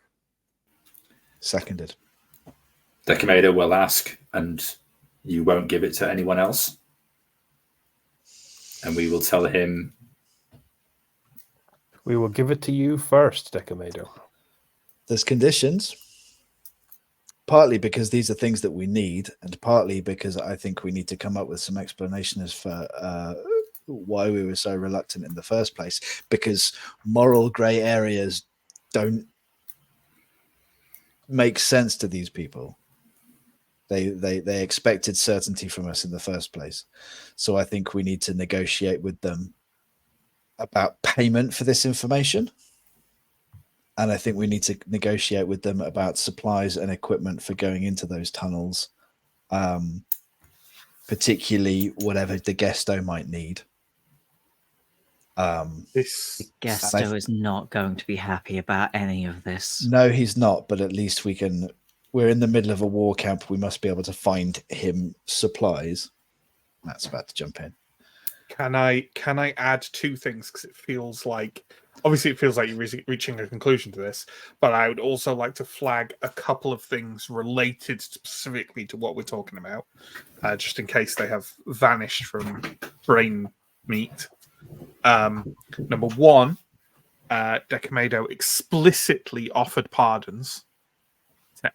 Seconded. Decomator will ask, and you won't give it to anyone else. And we will tell him. We will give it to you first, Decomator. There's conditions. Partly because these are things that we need, and partly because I think we need to come up with some explanation as for why we were so reluctant in the first place. Because moral grey areas don't make sense to these people. They expected certainty from us in the first place. So I think we need to negotiate with them about payment for this information. And I think we need to negotiate with them about supplies and equipment for going into those tunnels, particularly whatever the Gesto might need. Gesto is not going to be happy about any of this. No, he's not, but at least we can... We're in the middle of a war camp. We must be able to find him supplies. Matt's about to jump in. Can I add two things? Because it feels like... Obviously, it feels like you're reaching a conclusion to this, but I would also like to flag a couple of things related specifically to what we're talking about, just in case they have vanished from brain meat. Number one, Decamado explicitly offered pardons.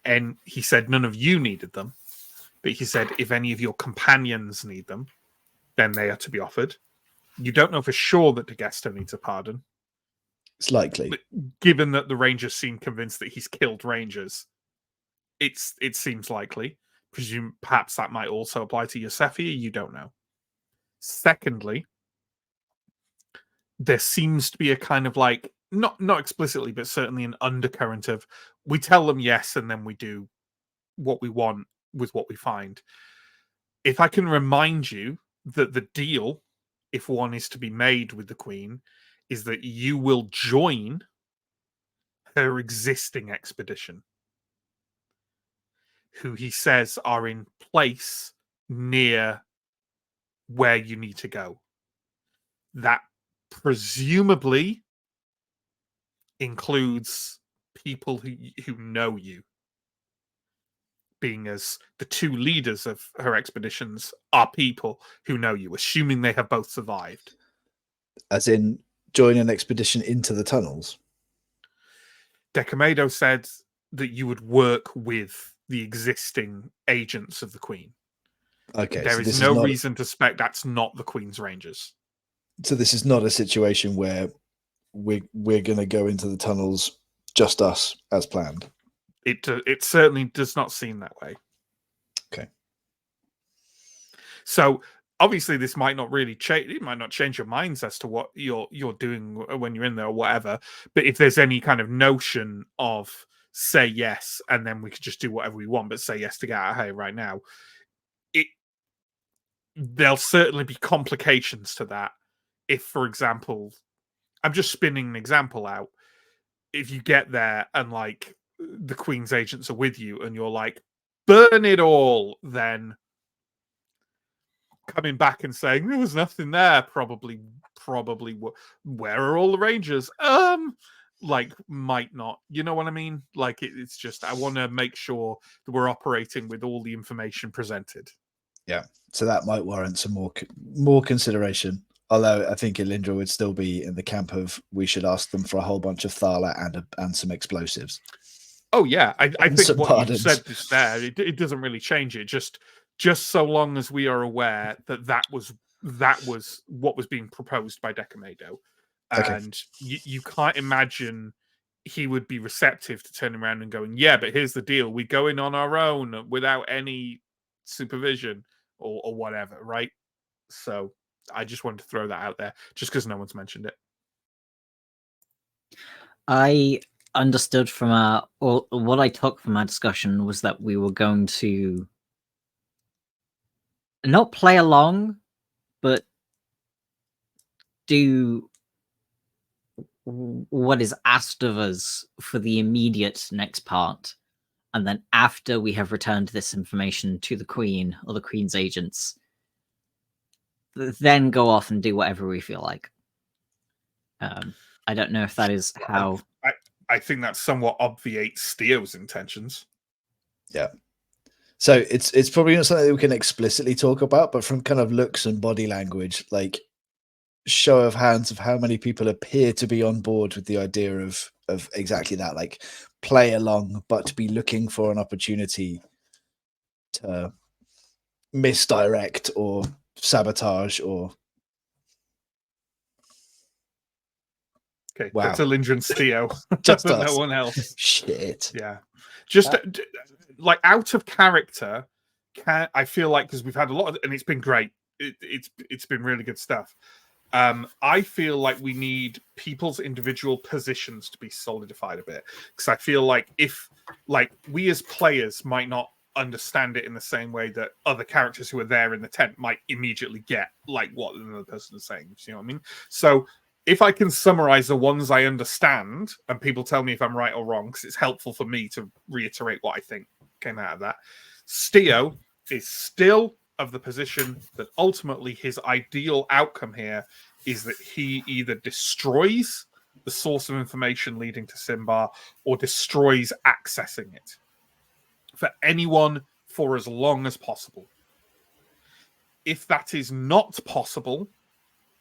And he said none of you needed them, but he said if any of your companions need them, then they are to be offered. You don't know for sure that Degesto needs a pardon. It's likely. But given that the Rangers seem convinced that he's killed Rangers, it seems likely. Presume perhaps that might also apply to Yosefia. You don't know. Secondly, there seems to be a kind of like, not explicitly, but certainly an undercurrent of we tell them yes and then we do what we want with what we find. If I can remind you that the deal, if one is to be made with the Queen, is that you will join her existing expedition, who he says are in place near where you need to go. That presumably includes people who know you, being as the two leaders of her expeditions are people who know you, assuming they have both survived. As in, join an expedition into the tunnels? Decamado said that you would work with the existing agents of the Queen. Okay. There is no reason to suspect that's not the Queen's Rangers. So this is not a situation where we're going to go into the tunnels, just us, as planned. It certainly does not seem that way. Okay. So obviously, this might not really change. It might not change your minds as to what you're doing when you're in there or whatever. But if there's any kind of notion of say yes, and then we could just do whatever we want, but say yes to get out of here right now. There'll certainly be complications to that. If, for example, I'm just spinning an example out. If you get there and like the Queen's agents are with you and you're like, burn it all, then coming back and saying there was nothing there, probably where are all the Rangers? Like might not, you know what I mean? Like it's just I want to make sure that we're operating with all the information presented. Yeah, so that might warrant some more consideration. Although I think Elindra would still be in the camp of we should ask them for a whole bunch of Thala and some explosives. Oh yeah, I think what pardons. you said just there, it doesn't really change it. Just so long as we are aware that was what was being proposed by Decamado, and you can't imagine he would be receptive to turning around and going, yeah, but here's the deal: we go in on our own without any supervision or whatever, right? So I just wanted to throw that out there, just because no one's mentioned it. I understood from or what I took from our discussion was that we were going to not play along, but do what is asked of us for the immediate next part. And then after we have returned this information to the Queen or the Queen's agents, then go off and do whatever we feel like. I don't know if that is how... I think that somewhat obviates Steo's intentions. Yeah. So it's probably not something that we can explicitly talk about, but from kind of looks and body language, like show of hands of how many people appear to be on board with the idea of exactly that, like play along, but be looking for an opportunity to misdirect or sabotage or... Okay, wow. That's Elindra and Steo. Just no one else. Shit. Yeah. Just like out of character, I feel like, because we've had a lot of, and it's been great. It's been really good stuff. I feel like we need people's individual positions to be solidified a bit, because I feel like if like we as players might not understand it in the same way that other characters who are there in the tent might immediately get like what another person is saying. You know what I mean? So if I can summarize the ones I understand and people tell me if I'm right or wrong, because it's helpful for me to reiterate what I think came out of that. Steo is still of the position that ultimately his ideal outcome here is that he either destroys the source of information leading to Symbar or destroys accessing it for anyone for as long as possible. If that is not possible,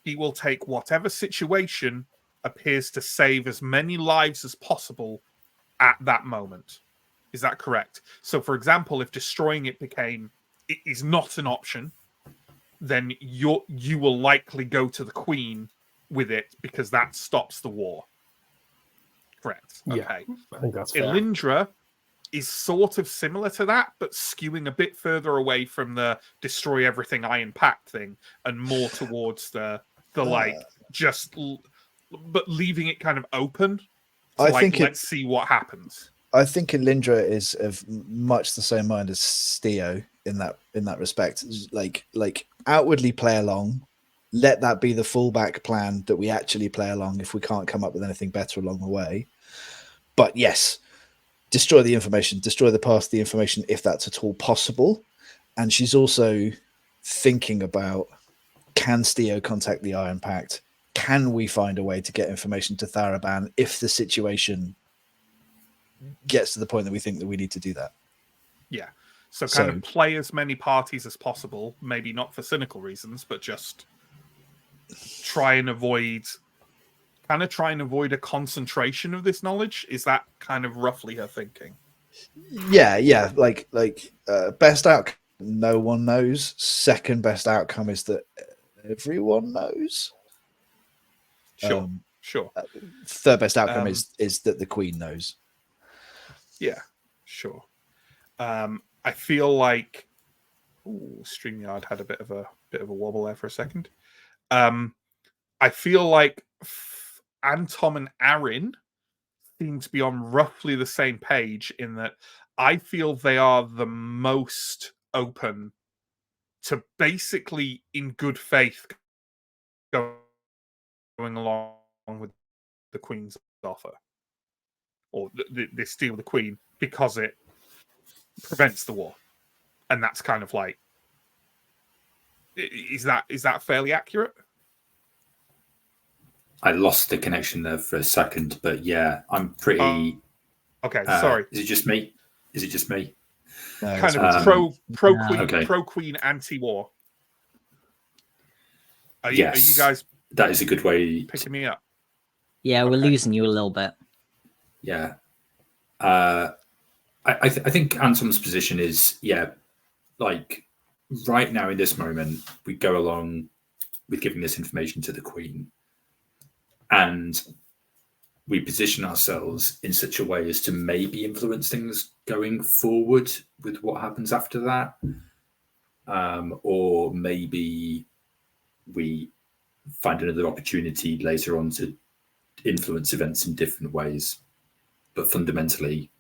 he will take whatever situation appears to save as many lives as possible at that moment. Is that correct? So, for example, if destroying it is not an option, then you will likely go to the Queen with it because that stops the war. Correct. Yeah, okay. I think that's fair. Elindra is sort of similar to that, but skewing a bit further away from the destroy everything I impact thing and more towards the like but leaving it kind of open. So let's see what happens. I think Elindra is of much the same mind as Steo in that respect. Like outwardly play along, let that be the fallback plan that we actually play along if we can't come up with anything better along the way. But yes, destroy the information, destroy the path of the information if that's at all possible. And she's also thinking about, can Steo contact the Iron Pact? Can we find a way to get information to Tharaban if the situation gets to the point that we think that we need to do that? Yeah. So kind of play as many parties as possible, maybe not for cynical reasons, but just try and avoid a concentration of this knowledge. Is that kind of roughly her thinking? Yeah. Like best outcome, no one knows. Second best outcome is that everyone knows. Sure. Third best outcome is that the Queen knows. Yeah, sure. I feel like StreamYard had a bit of a wobble there for a second. I feel like Antom and Aaron seem to be on roughly the same page in that I feel they are the most open to basically, in good faith, going along with the Queen's offer, or this deal with the Queen, because it prevents the war. And that's kind of like, is that fairly accurate? I lost the connection there for a second, but yeah, I'm pretty. Okay, sorry. Is it just me? No, Kind it's of me. pro Queen, Okay. pro Queen, anti-war. Are you Yes, guys that is a good way. picking me up? Yeah, we're Okay. losing you a little bit. Yeah. I think Anton's position is, like right now in this moment, we go along with giving this information to the Queen, and we position ourselves in such a way as to maybe influence things going forward with what happens after that, or maybe we find another opportunity later on to influence events in different ways. But fundamentally,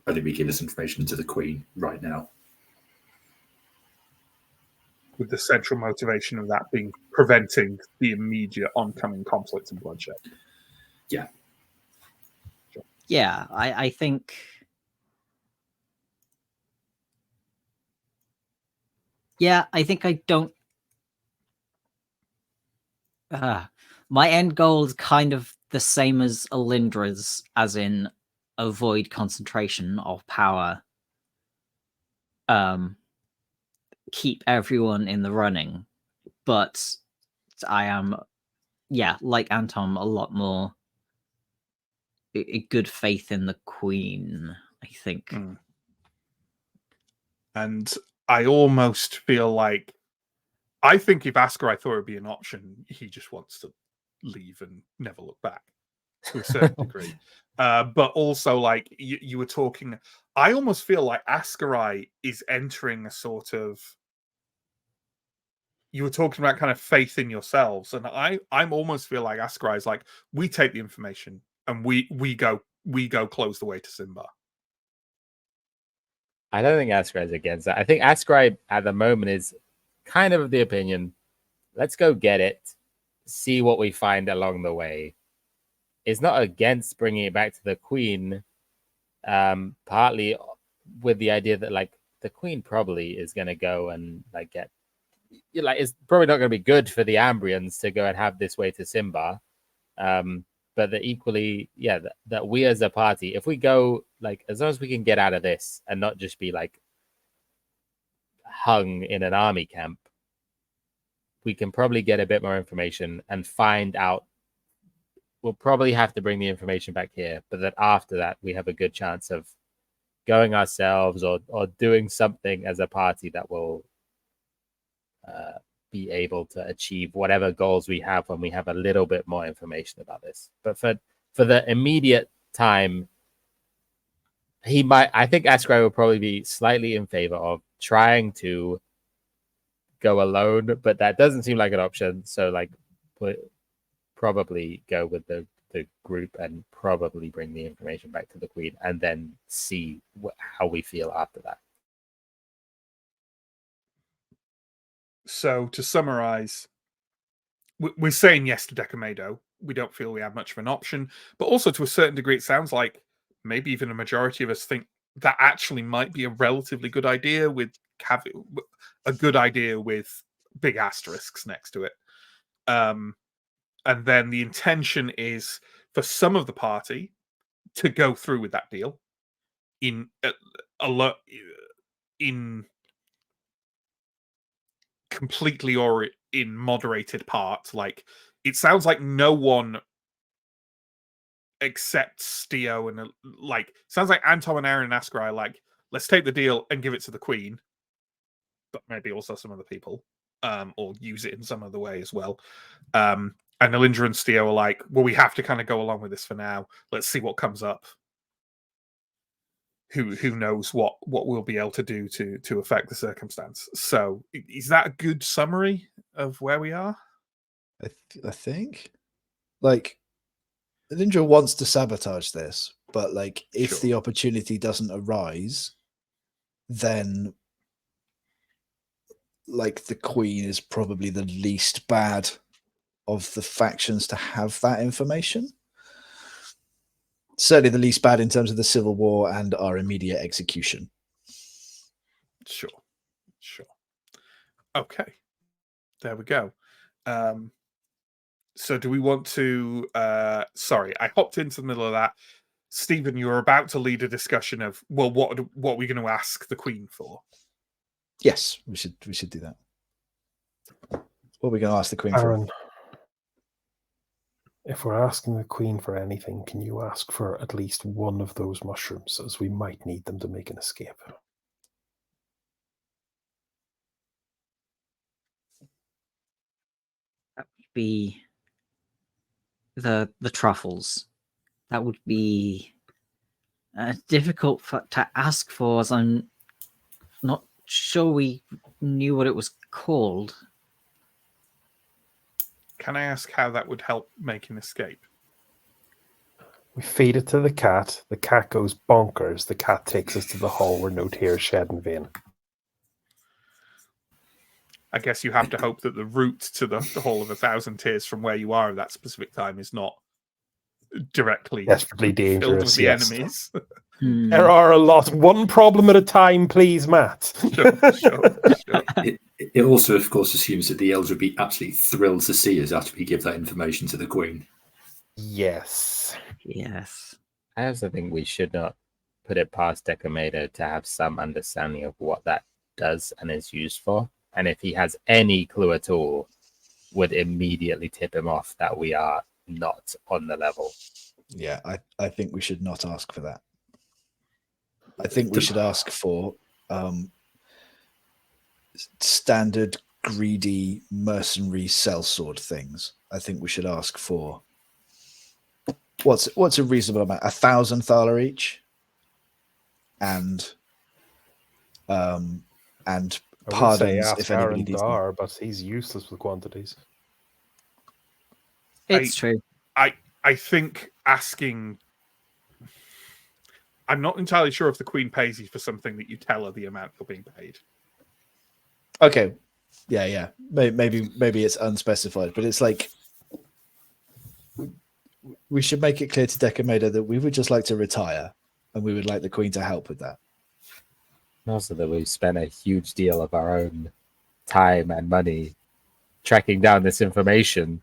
I think we give this information to the Queen right now. With the central motivation of that being preventing the immediate oncoming conflict and bloodshed. Yeah. Yeah, I think. Yeah, I think I don't. My end goal is kind of the same as Alindra's, as in avoid concentration of power. Keep everyone in the running, but I am, like Anton, a lot more good faith in the Queen, I think. And I almost feel like, I think if Askarai thought it would be an option, he just wants to leave and never look back to a certain degree. But also, like you were talking, I almost feel like Askarai is entering a sort of, you were talking about kind of faith in yourselves, and I'm almost feel like Askarai is like, we take the information and we go close the way to Simba. I don't think Askarai is against that. I think Askarai at the moment is kind of the opinion, let's go get it, see what we find along the way. It's not against bringing it back to the Queen, partly with the idea that like the Queen probably is going to go and like get, it's probably not going to be good for the Ambrians to go and have this way to Simba. But that equally, that we as a party, if we go, like, as long as we can get out of this and not just be like hung in an army camp, we can probably get a bit more information and find out. We'll probably have to bring the information back here, but that after that, we have a good chance of going ourselves or doing something as a party that will be able to achieve whatever goals we have when we have a little bit more information about this. But for the immediate time, I think Askarai will probably be slightly in favor of trying to go alone, but that doesn't seem like an option. So like, probably go with the group and probably bring the information back to the Queen and then see how we feel after that. So to summarize, we're saying yes to Decamado. We don't feel we have much of an option, but also to a certain degree, it sounds like maybe even a majority of us think that actually might be a relatively good idea with big asterisks next to it. And then the intention is for some of the party to go through with that deal in completely or in moderated part. Like, it sounds like no one except Stio and sounds like Anton and Aaron and Askarai like, let's take the deal and give it to the Queen, but maybe also some other people, or use it in some other way as well. And Alindra and Stio are like, well, we have to kind of go along with this for now. Let's see what comes up. Who knows what we'll be able to do to affect the circumstance. So is that a good summary of where we are? I think, like, Alindra wants to sabotage this, but like if Sure. the opportunity doesn't arise, then like the Queen is probably the least bad of the factions to have that information. Certainly the least bad in terms of the civil war and our immediate execution. Sure. Okay, there we go. So do we want to sorry, I hopped into the middle of that. Stephen, you were about to lead a discussion of, well, what are we going to ask the Queen for? Yes, we should do that. What are we going to ask the Queen Aaron, for? if we're asking the Queen for anything, can you ask for at least one of those mushrooms, as we might need them to make an escape? That would be the truffles. That would be difficult to ask for, as I'm not sure we knew what it was called. Can I ask how that would help make an escape? We feed it to the cat goes bonkers, the cat takes us to the hall where no tears shed in vain. I guess you have to hope that the route to the Hall of 1,000 Tears from where you are at that specific time is not directly Desperately filled dangerous, with the yes. enemies. There are a lot. One problem at a time, please, Matt. Sure. It also, of course, assumes that the elves would be absolutely thrilled to see us after we give that information to the Queen. Yes. Yes. I also think we should not put it past Decomator to have some understanding of what that does and is used for. And if he has any clue at all, would immediately tip him off that we are not on the level. Yeah, I think we should not ask for that. I think we should ask for standard greedy mercenary sellsword things. I think we should ask for what's a reasonable amount? 1,000 thaler each, and I would say pardons ask if anybody Aaron needs them. Dar, but he's useless with quantities. It's true. I think asking... I'm not entirely sure if the Queen pays you for something that you tell her the amount you're being paid. Okay, yeah. Maybe it's unspecified, but it's like we should make it clear to Decomator that we would just like to retire, and we would like the Queen to help with that. Also, that we've spent a huge deal of our own time and money tracking down this information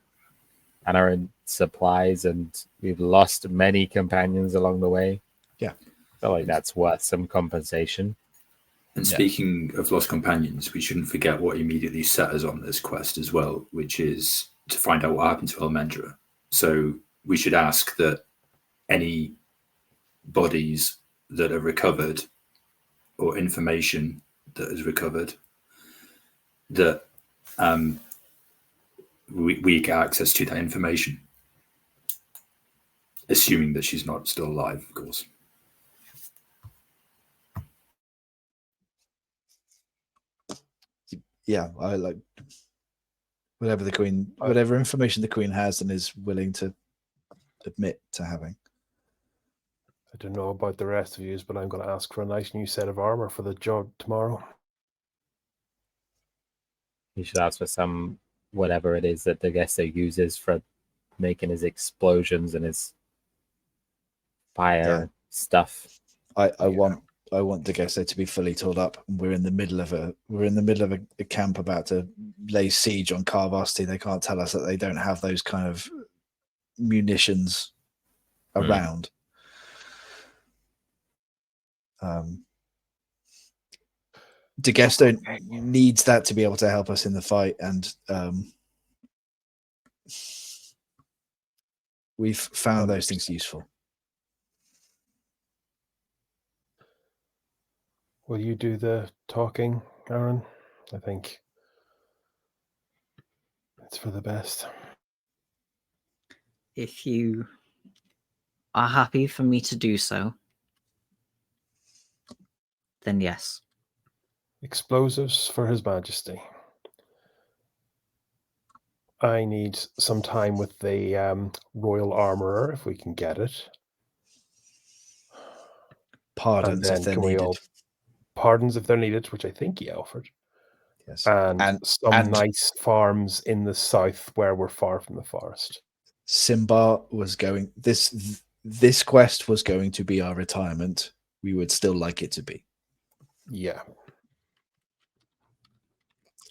and our own supplies, and we've lost many companions along the way. Yeah. I feel like that's worth some compensation. And speaking of lost companions, we shouldn't forget what immediately set us on this quest as well, which is to find out what happened to Elmendra. So we should ask that any bodies that are recovered or information that is recovered, that we get access to that information, assuming that she's not still alive, of course. Yeah, I like whatever information the Queen has and is willing to admit to having. I don't know about the rest of you, but I'm going to ask for a nice new set of armor for the job tomorrow. You should ask for some, whatever it is that the Gesto uses for making his explosions and his fire stuff. I want the Gesto to be fully tooled up. We're in the middle of a camp about to lay siege on Carvasti. They can't tell us that they don't have those kind of munitions around. De Gesto needs that to be able to help us in the fight, and we've found those things useful. Will you do the talking, Aaron? I think it's for the best. If you are happy for me to do so, then yes. Explosives for His Majesty. I need some time with the Royal Armourer, if we can get it. Pardons then if they're can we needed. all pardons if they're needed, which I think he offered, Yes. and some and- nice farms in the south where we're far from the forest. Symbar was going. This quest was going to be our retirement. We would still like it to be Yeah.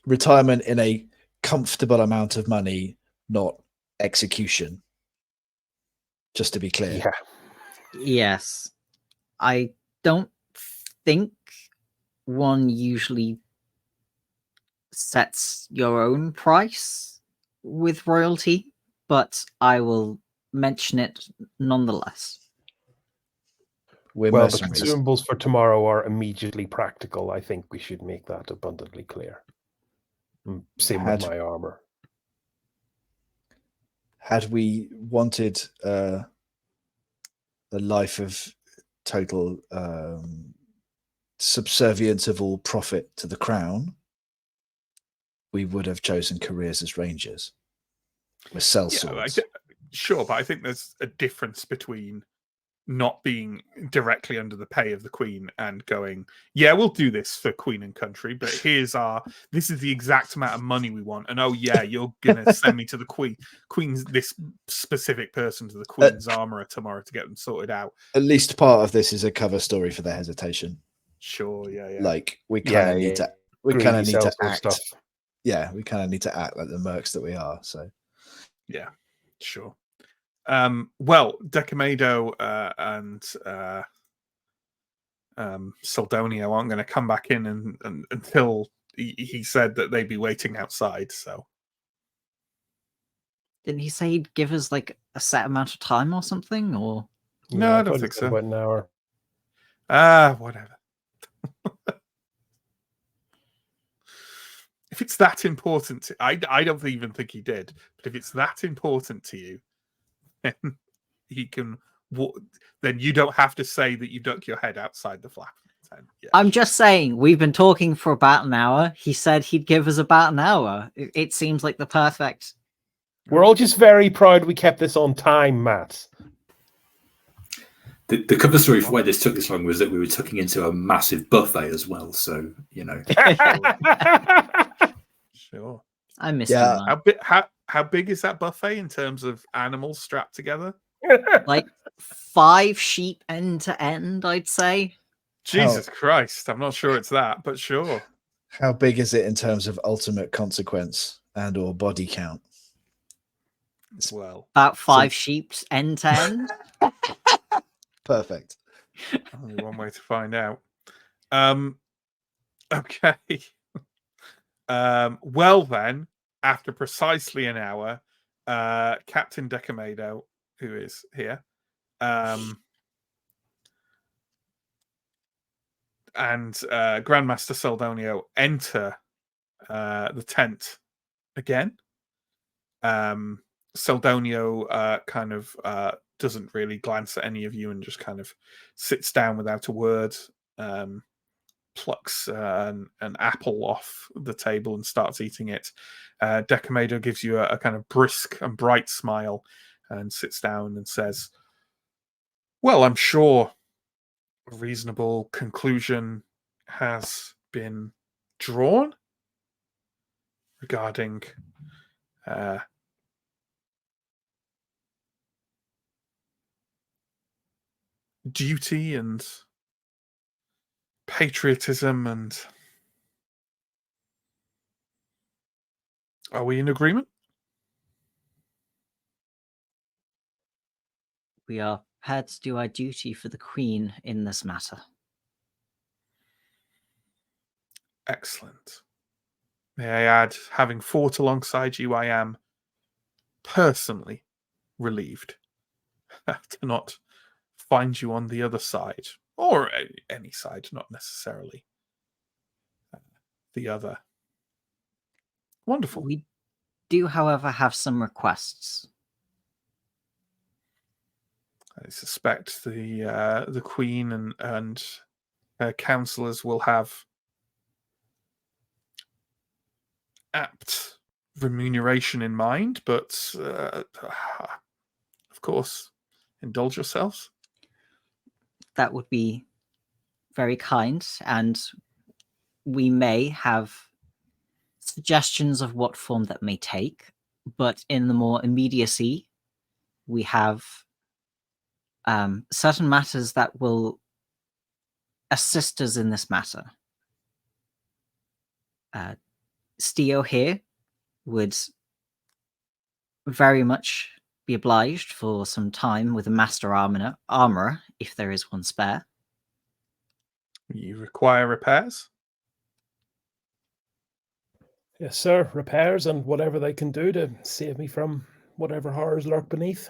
retirement in a comfortable amount of money, not execution. Just to be clear. Yeah. Yes. I don't think one usually sets your own price with royalty, but I will mention it nonetheless. We're Well, the mercenaries. consumables for tomorrow are immediately practical. I think we should make that abundantly clear. Same with my armor. Had we wanted a life of total subservience of all profit to the crown, we would have chosen careers as rangers. With sellswords. Sure, but I think there's a difference between not being directly under the pay of the queen and going, yeah, we'll do this for queen and country, but this is the exact amount of money we want, and oh yeah, you're gonna send me to the queen's this specific person to the queen's armorer tomorrow to get them sorted out. At least part of this is a cover story for their hesitation. Sure, yeah. Like we kind of need to act. Stuff. Yeah, we kind of need to act like the mercs that we are. So yeah, sure. Well, Decimado and Saldonio aren't going to come back in and until he said that they'd be waiting outside. So Didn't he say he'd give us like a set amount of time or something? Or no, I don't think so. About an hour. Whatever. If it's that important, I don't even think he did. But if it's that important to you, then he can. Then you don't have to say that you duck your head outside the flap. Yeah. I'm just saying, we've been talking for about an hour. He said he'd give us about an hour. It seems like the perfect. We're all just very proud we kept this on time, Matt. The cover story for why this took this long was that we were tucking into a massive buffet as well. So, Sure. I missed him. How big is that buffet in terms of animals strapped together? Like 5 sheep end to end, I'd say. Jesus Christ, I'm not sure it's that, but sure. How big is it in terms of ultimate consequence and or body count? Well, about 5 sheep end to end. Perfect. Only one way to find out. Okay. Well then, after precisely an hour, Captain Decimado, who is here, and Grandmaster Saldonio enter the tent again. Saldonio kind of doesn't really glance at any of you and just kind of sits down without a word, plucks an apple off the table and starts eating it. Decimado gives you a kind of brisk and bright smile and sits down and says, well, I'm sure a reasonable conclusion has been drawn regarding duty and patriotism, and are we in agreement? We are prepared to do our duty for the Queen in this matter. Excellent. May I add, having fought alongside you, I am personally relieved to not find you on the other side, or any side, not necessarily the other. Wonderful. We do, however, have some requests. I suspect the Queen and her counselors will have apt remuneration in mind, but of course, indulge yourselves. That would be very kind, and we may have suggestions of what form that may take, but in the more immediacy, we have certain matters that will assist us in this matter. Steo here would very much be obliged for some time with a master armorer, if there is one spare. You require repairs? Yes, sir. Repairs and whatever they can do to save me from whatever horrors lurk beneath.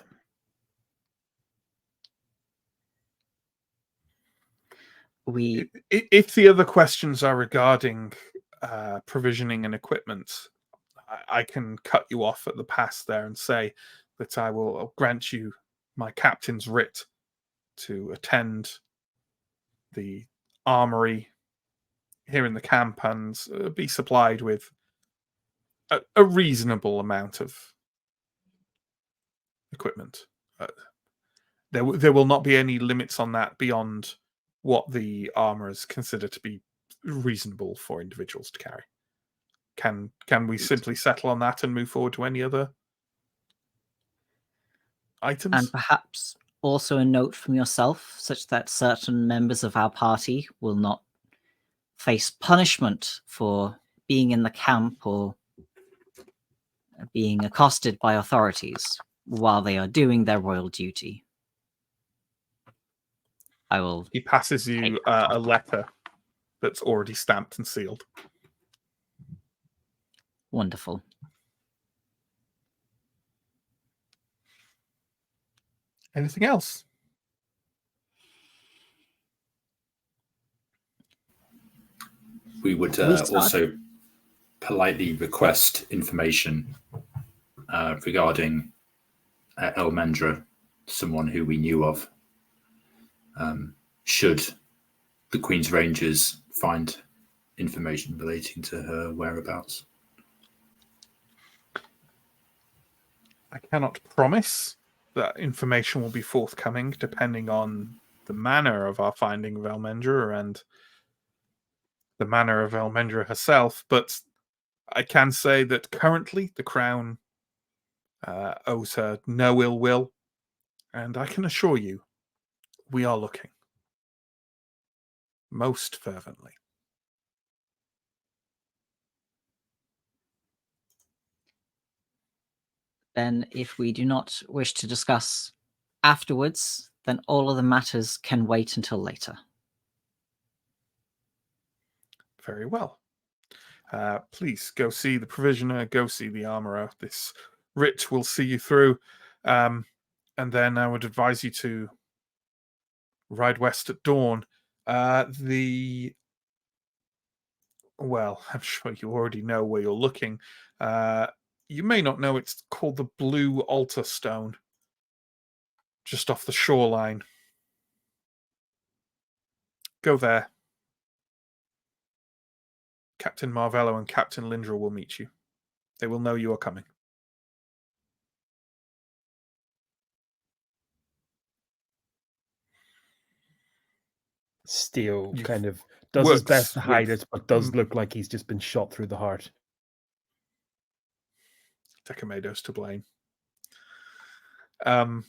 If the other questions are regarding provisioning and equipment, I can cut you off at the pass there and say that I will grant you my captain's writ to attend the armory here in the camp and be supplied with a reasonable amount of equipment. There will not be any limits on that beyond what the armorers consider to be reasonable for individuals to carry. Can we simply settle on that and move forward to any other items? And perhaps also a note from yourself, such that certain members of our party will not face punishment for being in the camp or being accosted by authorities while they are doing their royal duty. I will. He passes you a letter that's already stamped and sealed. Wonderful. Anything else? We would also politely request information regarding Elmendra, someone who we knew of, should the Queen's Rangers find information relating to her whereabouts. I cannot promise that information will be forthcoming, depending on the manner of our finding of Elmendra and the manner of Elmendra herself, but I can say that currently the Crown owes her no ill will, and I can assure you we are looking most fervently. Then, if we do not wish to discuss afterwards, then all of the matters can wait until later. Very well. Please go see the provisioner, go see the armorer. This writ will see you through. And then I would advise you to ride west at dawn. Well, I'm sure you already know where you're looking. You may not know it's called the Blue Altar Stone, just off the shoreline. Go there. Captain Marvello and Captain Lindra will meet you. They will know you are coming. Steo kind of does his best to hide it, but does look like he's just been shot through the heart. Tekamedo's to blame. Very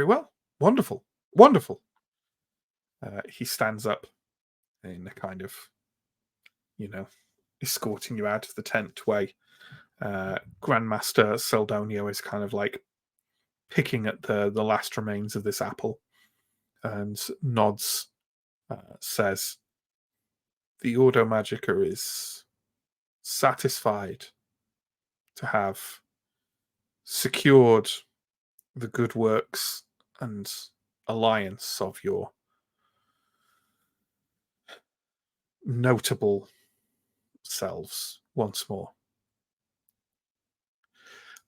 well. Wonderful. Wonderful. He stands up in a kind of, escorting you out of the tent way. Grandmaster Seldonio is kind of like picking at the last remains of this apple and nods, says, the Ordo Magica is satisfied to have secured the good works and alliance of your notable selves once more.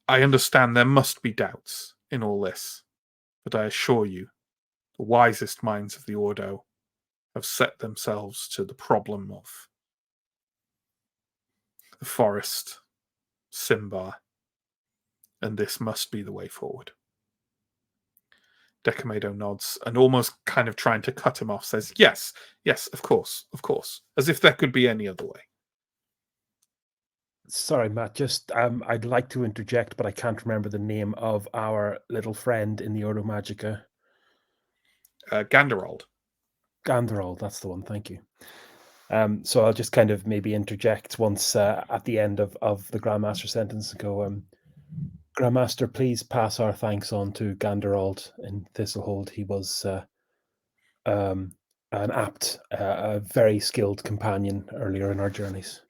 I understand there must be doubts in all this, but I assure you, the wisest minds of the Ordo have set themselves to the problem of the forest, Symbar, and this must be the way forward. Decamado nods and almost kind of trying to cut him off says, yes, of course, as if there could be any other way. Sorry, Matt, just I'd like to interject, but I can't remember the name of our little friend in the Ordo Magica. Ganderold. Ganderold, that's the one, thank you. So I'll just kind of maybe interject once at the end of the Grandmaster sentence and go, Grandmaster, please pass our thanks on to Ganderold in Thistlehold. He was an apt, a very skilled companion earlier in our journeys.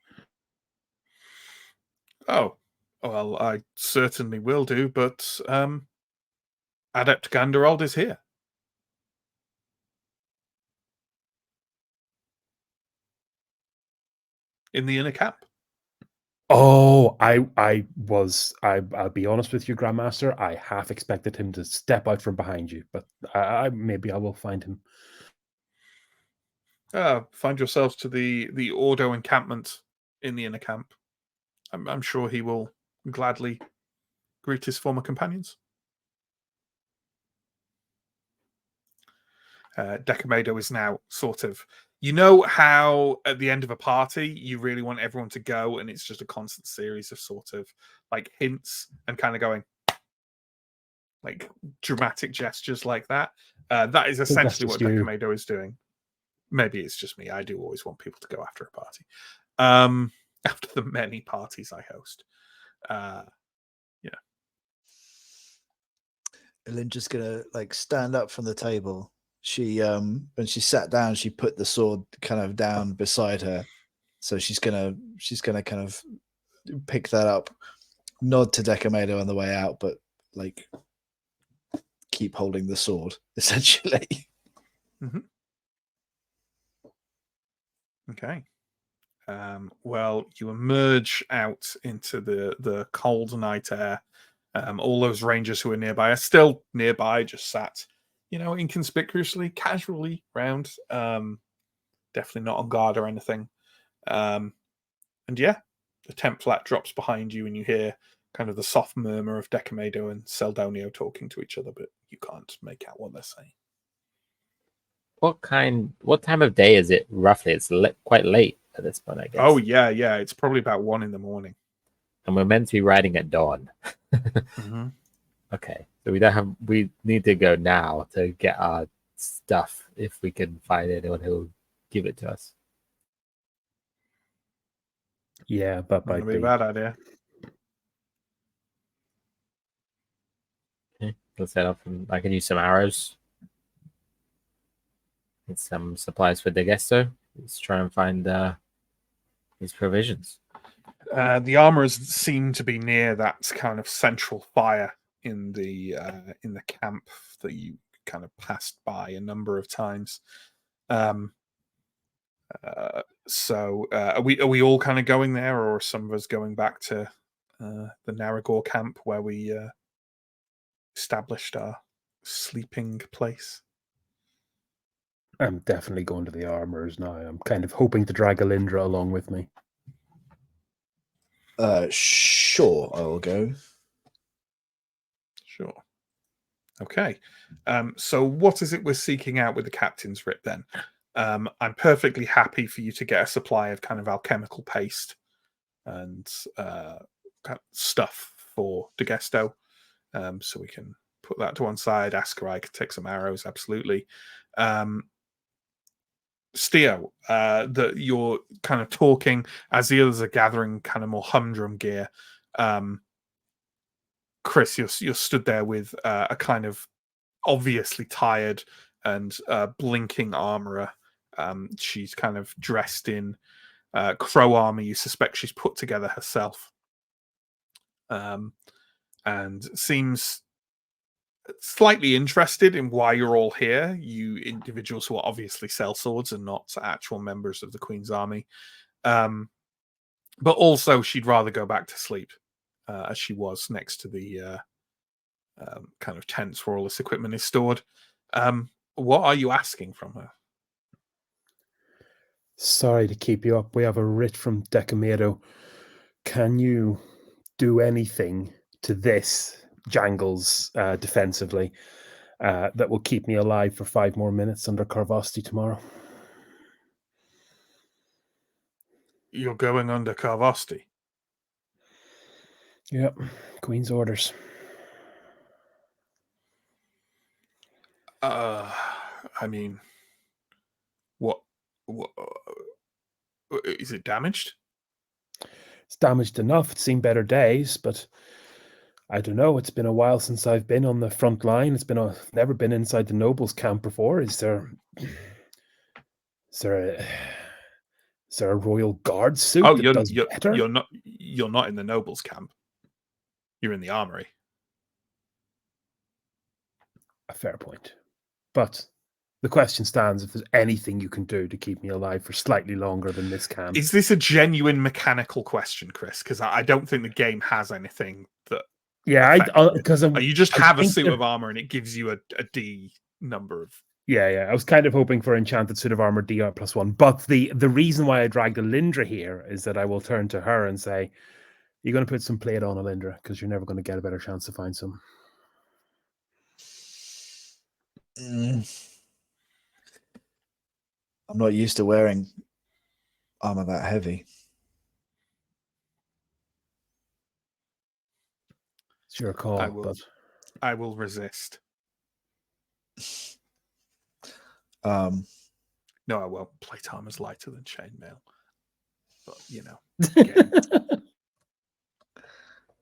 Oh, well, I certainly will do, but Adept Ganderold is here. In the inner camp. Oh, I'll be honest with you, Grandmaster. I half expected him to step out from behind you, but maybe I will find him. Find yourselves to the Ordo encampment in the inner camp. I'm sure he will gladly greet his former companions. Decamado is now sort of, you know how at the end of a party you really want everyone to go and it's just a constant series of sort of like hints and kind of going like dramatic gestures like that. That is essentially what Decamado is doing. Maybe it's just me. I do always want people to go after a party. After the many parties I host. Elindra's gonna like stand up from the table. She when she sat down, she put the sword kind of down beside her. So she's gonna kind of pick that up, nod to Decamado on the way out, but like keep holding the sword, essentially. Mm-hmm. Okay. Well, you emerge out into the cold night air. All those rangers who are nearby are still nearby, just sat, inconspicuously, casually round. Definitely not on guard or anything. And yeah, the tent flap drops behind you, and you hear kind of the soft murmur of Decamado and Seldonio talking to each other, but you can't make out what they're saying. What time of day is it roughly? It's quite late at this point, I guess. Oh yeah. It's probably about 1 a.m. And we're meant to be riding at dawn. Mm-hmm. Okay, so we need to go now to get our stuff if we can find anyone who'll give it to us. Yeah, that might be a bad idea. Okay, let's set off. I can use some arrows. Get some supplies for Degesto. Let's try and find these provisions. The armorers seem to be near that kind of central fire in the camp that you kind of passed by a number of times. So are we all kind of going there, or are some of us going back to the Narragor camp where we established our sleeping place? I'm definitely going to the armorers now. I'm kind of hoping to drag Elindra along with me. Sure, I will go. Sure. Okay. So what is it we're seeking out with the captain's writ then? I'm perfectly happy for you to get a supply of kind of alchemical paste and kind of stuff for Degesto. So we can put that to one side. Askarai could take some arrows, absolutely. Steo, that you're kind of talking as the others are gathering kind of more humdrum gear. Chris, you're stood there with a kind of obviously tired and blinking armorer. She's kind of dressed in crow armor. You suspect she's put together herself, and seems slightly interested in why you're all here. You individuals who are obviously sellswords and not actual members of the Queen's army. But also she'd rather go back to sleep, as she was next to the kind of tents where all this equipment is stored. What are you asking from her? Sorry to keep you up. We have a writ from Decamado. Can you do anything to this Jangles defensively? that will keep me alive for 5 more minutes under Carvosti tomorrow. You're going under Carvosti. Yep, Queen's orders. I mean, what is it damaged? It's damaged enough. It's seen better days, but I don't know. It's been a while since I've been on the front line. Never been inside the nobles' camp before. Is there a royal guard suit Oh, that does better? You're not in the nobles' camp. You're in the armory. A fair point. But the question stands if there's anything you can do to keep me alive for slightly longer than this can. Is this a genuine mechanical question, Chris? Because I don't think the game has anything that. Yeah, you just have a suit of armor and it gives you a D number of. Yeah. I was kind of hoping for enchanted suit of armor DR +1. But the reason why I dragged Alindra here is that I will turn to her and say, "You're going to put some plate on, Alindra, because you're never going to get a better chance to find some." I'm not used to wearing armor that heavy. It's your call. I will resist. No, I won't. Plate armor's lighter than chainmail. But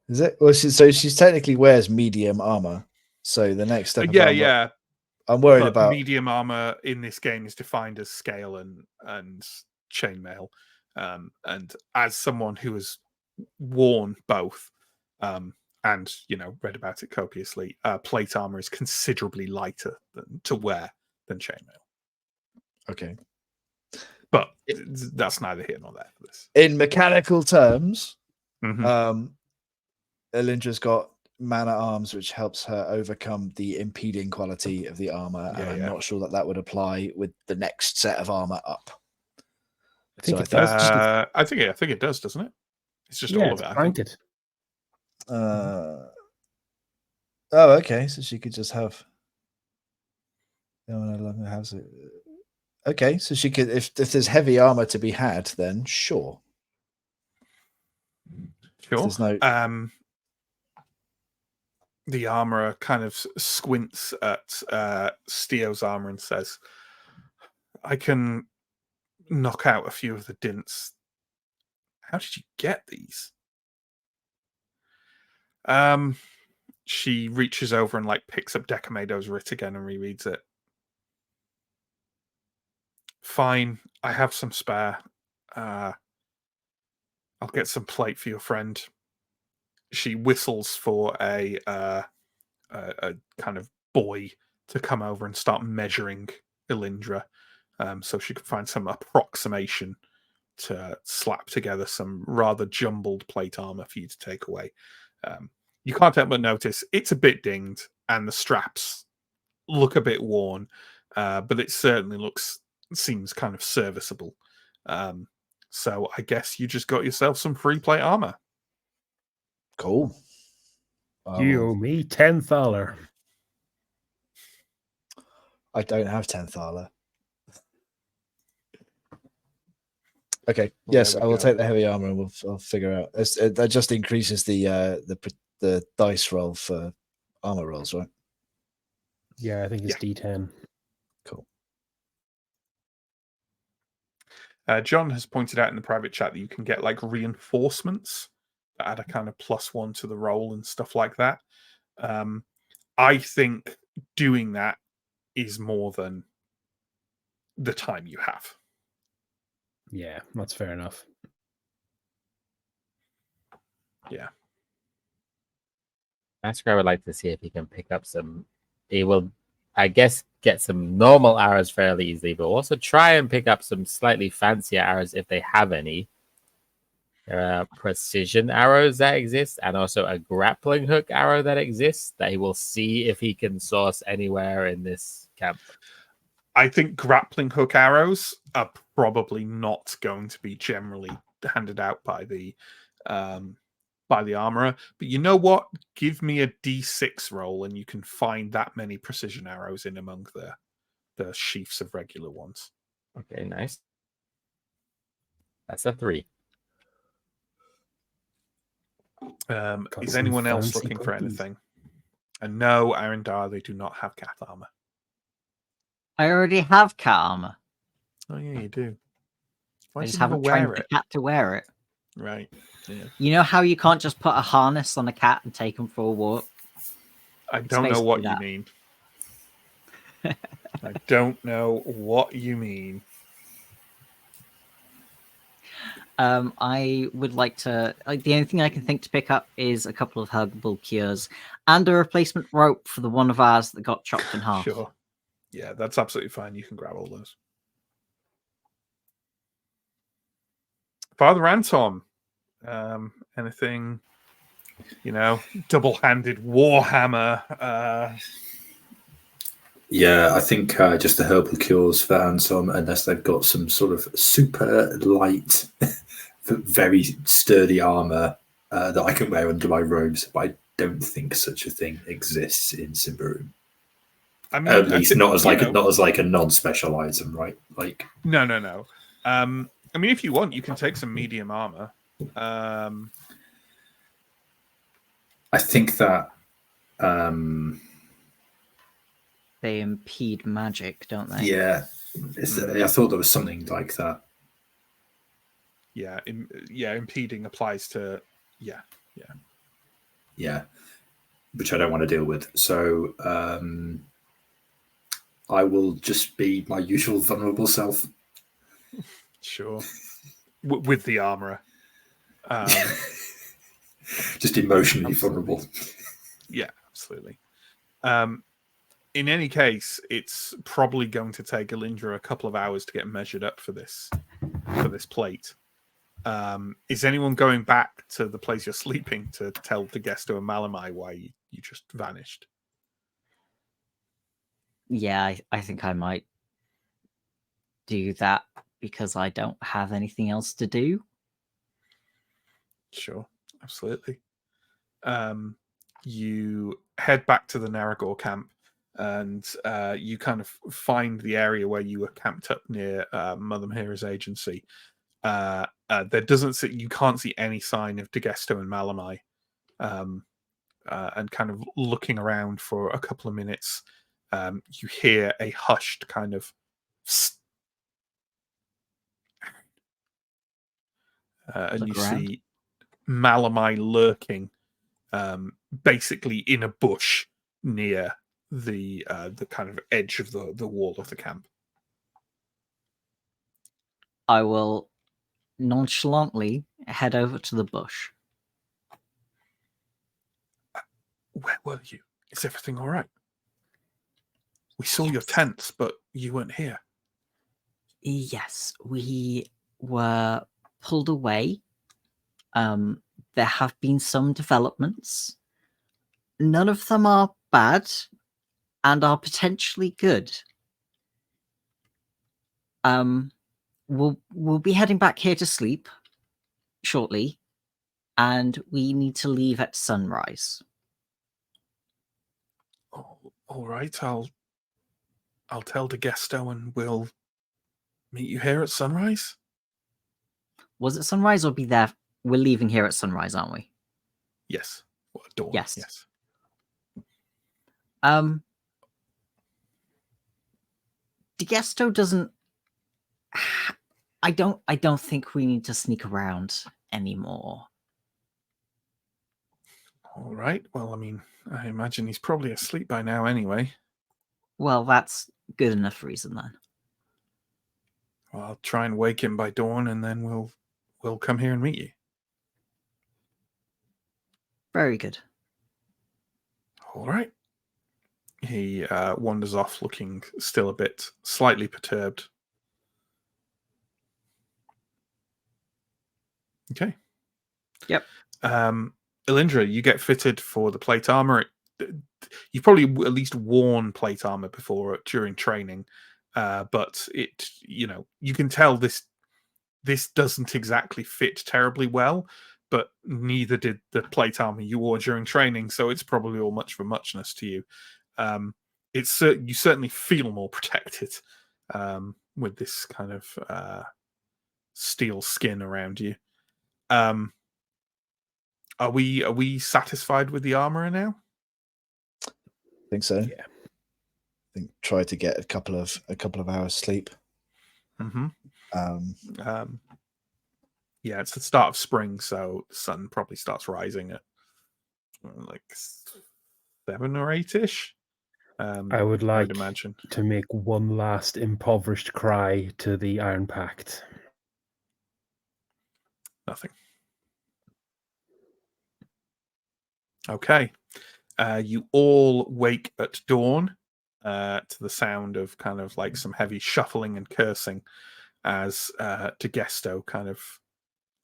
Is it? Well, so she's technically wears medium armor. So the next step. Yeah. I'm worried about medium armor in this game is defined as scale and chainmail. And as someone who has worn both, and read about it copiously, plate armor is considerably lighter to wear than chainmail. Okay. But that's neither here nor there for this. In mechanical terms, Mm-hmm. Alindra's got man at arms, which helps her overcome the impeding quality of the armor. And I'm not sure that would apply with the next set of armor up. I think it does. I think it does, doesn't it? It's just all of it. Painted. Oh, okay. So she could just have. Okay, so she could, if there's heavy armor to be had, then sure. Sure. No... The armorer kind of squints at Steo's armor and says, "I can knock out a few of the dints. How did you get these?" She reaches over and picks up Decamedo's writ again and rereads it. "Fine, I have some spare. I'll get some plate for your friend." She whistles for a kind of boy to come over and start measuring Alindra, so she could find some approximation to slap together some rather jumbled plate armor for you to take away. You can't help but notice it's a bit dinged and the straps look a bit worn, but it certainly seems kind of serviceable. So I guess you just got yourself some free plate armor. Cool. You owe me 10 thaler. I don't have 10 thaler. Okay. Yes, I will take the heavy armor and I'll figure out. That just increases the dice roll for armor rolls, right? Yeah, I think it's D10. Cool. John has pointed out in the private chat that you can get reinforcements that add a kind of +1 to the roll and stuff like that. I think doing that is more than the time you have. Yeah, that's fair enough. Yeah. Masquerade would like to see if he can pick up some. He will, I guess, get some normal arrows fairly easily, but also try and pick up some slightly fancier arrows if they have any. There are precision arrows that exist, and also a grappling hook arrow that exists that he will see if he can source anywhere in this camp. I think grappling hook arrows are probably not going to be generally handed out by the by the armorer. But you know what? Give me a D6 roll, and you can find that many precision arrows in among the sheafs of regular ones. Okay, nice. That's a 3. Is some anyone else fancy looking for puppies. anything? And no, Arendar, they do not have cat armor. I already have cat armor. Oh yeah, you do. Why I do just you never haven't trained wear the it? cat to wear it. Right. Yeah. You know how you can't just put a harness on a cat and take him for a walk? I It's don't know what basically you mean. I don't know what you mean. I would like to. The only thing I can think to pick up is a couple of herbal cures and a replacement rope for the one of ours that got chopped in half. Sure. Yeah, that's absolutely fine. You can grab all those. Father Anton, anything, double-handed warhammer? Yeah, I think just the herbal cures for Anton, unless they've got some sort of super light, very sturdy armor that I can wear under my robes. But I don't think such a thing exists in Symbaroum. I mean, At least not as like a non-special item, right? Like no. I mean, if you want, you can take some medium armor. I think that They impede magic, don't they? yeah, I thought there was something like that. Yeah, impeding applies to yeah, which I don't want to deal with. So I will just be my usual vulnerable self. sure. With the armorer, just emotionally absolutely. vulnerable. Yeah, absolutely. In any case, it's probably going to take Alindra a couple of hours to get measured up for this plate. Is anyone going back to the place you're sleeping to tell the Gesto and Malamai why you just vanished? Yeah, I think I might do that because I don't have anything else to do. Sure, absolutely. You head back to the Naragor camp, and you kind of find the area where you were camped up near Mother Mahira's agency. You can't see any sign of Degesto and Malamai, and kind of looking around for a couple of minutes, you hear a hushed kind of and you see Malamai lurking, basically in a bush near the kind of edge of the wall of the camp. I will nonchalantly head over to the bush. Where were you? Is everything all right? We saw your tents, but you weren't here. Yes, we were pulled away. There have been some developments. None of them are bad and are potentially good. We'll be heading back here to sleep shortly, and we need to leave at sunrise. Oh, all right, I'll tell Degesto and we'll meet you here at sunrise. Was it sunrise or be there? We're leaving here at sunrise, aren't we? Yes. Well, dawn. Yes. Yes. Degesto doesn't. I don't think we need to sneak around anymore. All right. Well, I mean, I imagine he's probably asleep by now anyway. Well, that's good enough reason then. Well, I'll try and wake him by dawn, and then we'll come here and meet you. Very good. All right. He wanders off, looking still a bit slightly perturbed. Okay. Yep. Elindra, you get fitted for the plate armor. You've probably at least worn plate armor before during training, but you can tell this doesn't exactly fit terribly well. but neither did the plate armor you wore during training, so it's probably all much of a muchness to you. You certainly feel more protected with this kind of steel skin around you. Are we satisfied with the armor now? I think so. Yeah. I think try to get a couple of hours sleep. Mm-hmm. Um, Yeah, it's the start of spring, so the sun probably starts rising at like 7 or 8-ish. I would like imagine. to make one last impoverished cry to the Iron Pact. Nothing. Okay. You all wake at dawn to the sound of kind of like some heavy shuffling and cursing as Degesto kind of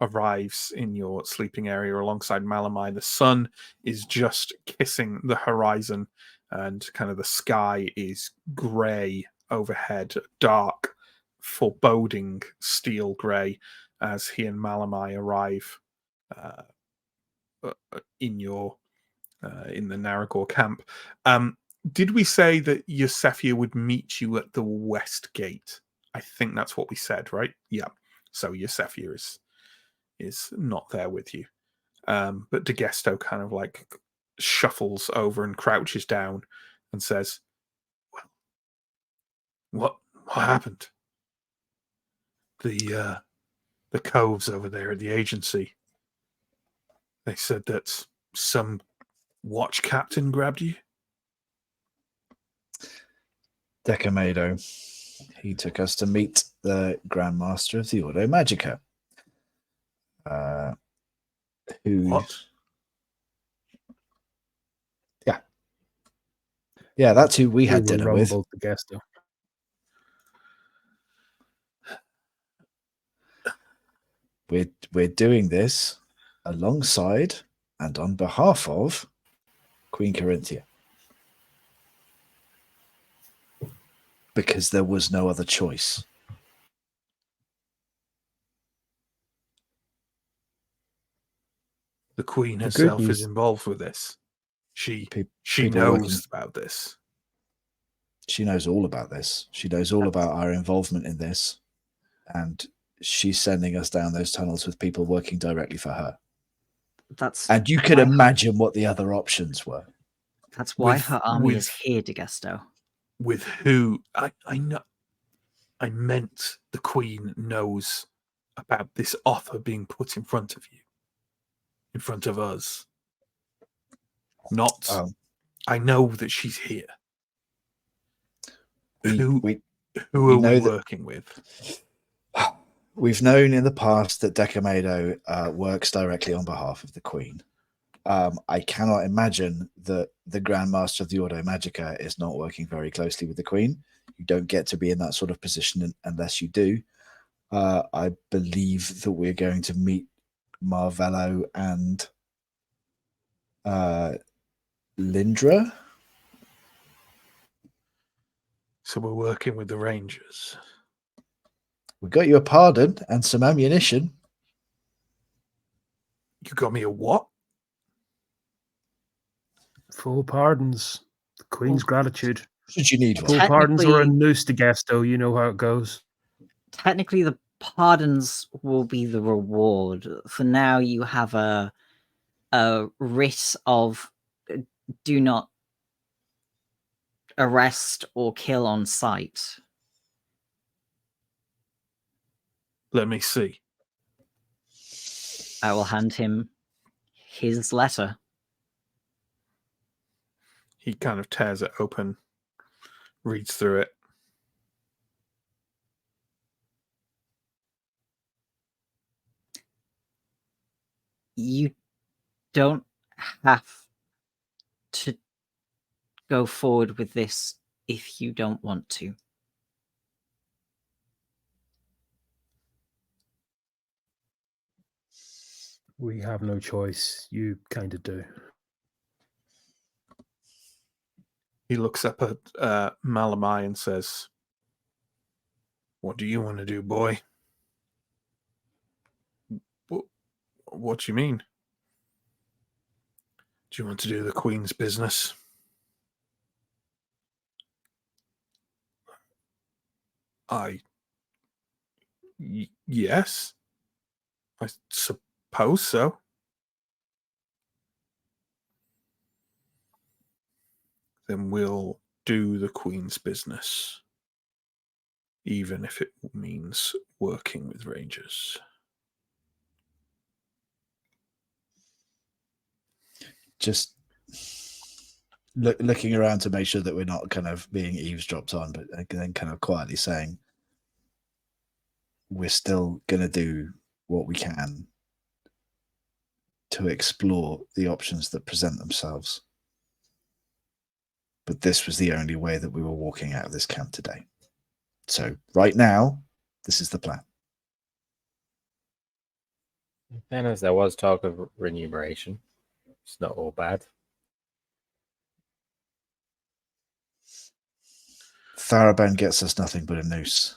arrives in your sleeping area alongside Malamai. The sun is just kissing the horizon and kind of the sky is grey overhead, dark, foreboding steel grey as he and Malamai arrive in your in the Naragor camp. Did we say that Yosefia would meet you at the west gate? I think that's what we said, right? Yeah. So Yosefia is not there with you. But Degesto kind of like shuffles over and crouches down and says, well, what happened? The coves over there at the agency. They said that some watch captain grabbed you? Decamado. He took us to meet the Grand Master of the Ordo Magica. Who? What? Yeah, that's who we had dinner with. The guest. We're doing this alongside and on behalf of Queen Corinthia. Because there was no other choice. The Queen herself is involved with this. She knows about this. She knows all about this. She knows all about our involvement in this. And she's sending us down those tunnels with people working directly for her. And you can imagine what the other options were. That's why her army is here, Degesto. With who? I know. I meant the Queen knows about this offer being put in front of you. In front of us. Not, I know that she's here. Who are we working with? We've known in the past that Decamado works directly on behalf of the Queen. I cannot imagine that the Grand Master of the Ordo Magica is not working very closely with the Queen. You don't get to be in that sort of position unless you do. I believe that we're going to meet Marvello and Lindra. So we're working with the Rangers. We got you a pardon and some ammunition. You got me a what? 4 pardons. The Queen's gratitude. Should you need one? 4 pardons or a noose to Gesto, you know how it goes. Technically, the pardons will be the reward. For now, you have a writ of do not arrest or kill on sight. Let me see. I will hand him his letter. He kind of tears it open, reads through it. You don't have to go forward with this if you don't want to. We have no choice. You kind of do. He looks up at Malamai and says, "What do you want to do, boy?" What do you mean? Do you want to do the Queen's business? Yes. I suppose so. Then we'll do the Queen's business, even if it means working with Rangers. Just looking around to make sure that we're not kind of being eavesdropped on, but then kind of quietly saying, we're still going to do what we can to explore the options that present themselves. But this was the only way that we were walking out of this camp today. So right now, this is the plan. In fairness, there was talk of remuneration. It's not all bad. Tharaban gets us nothing but a noose.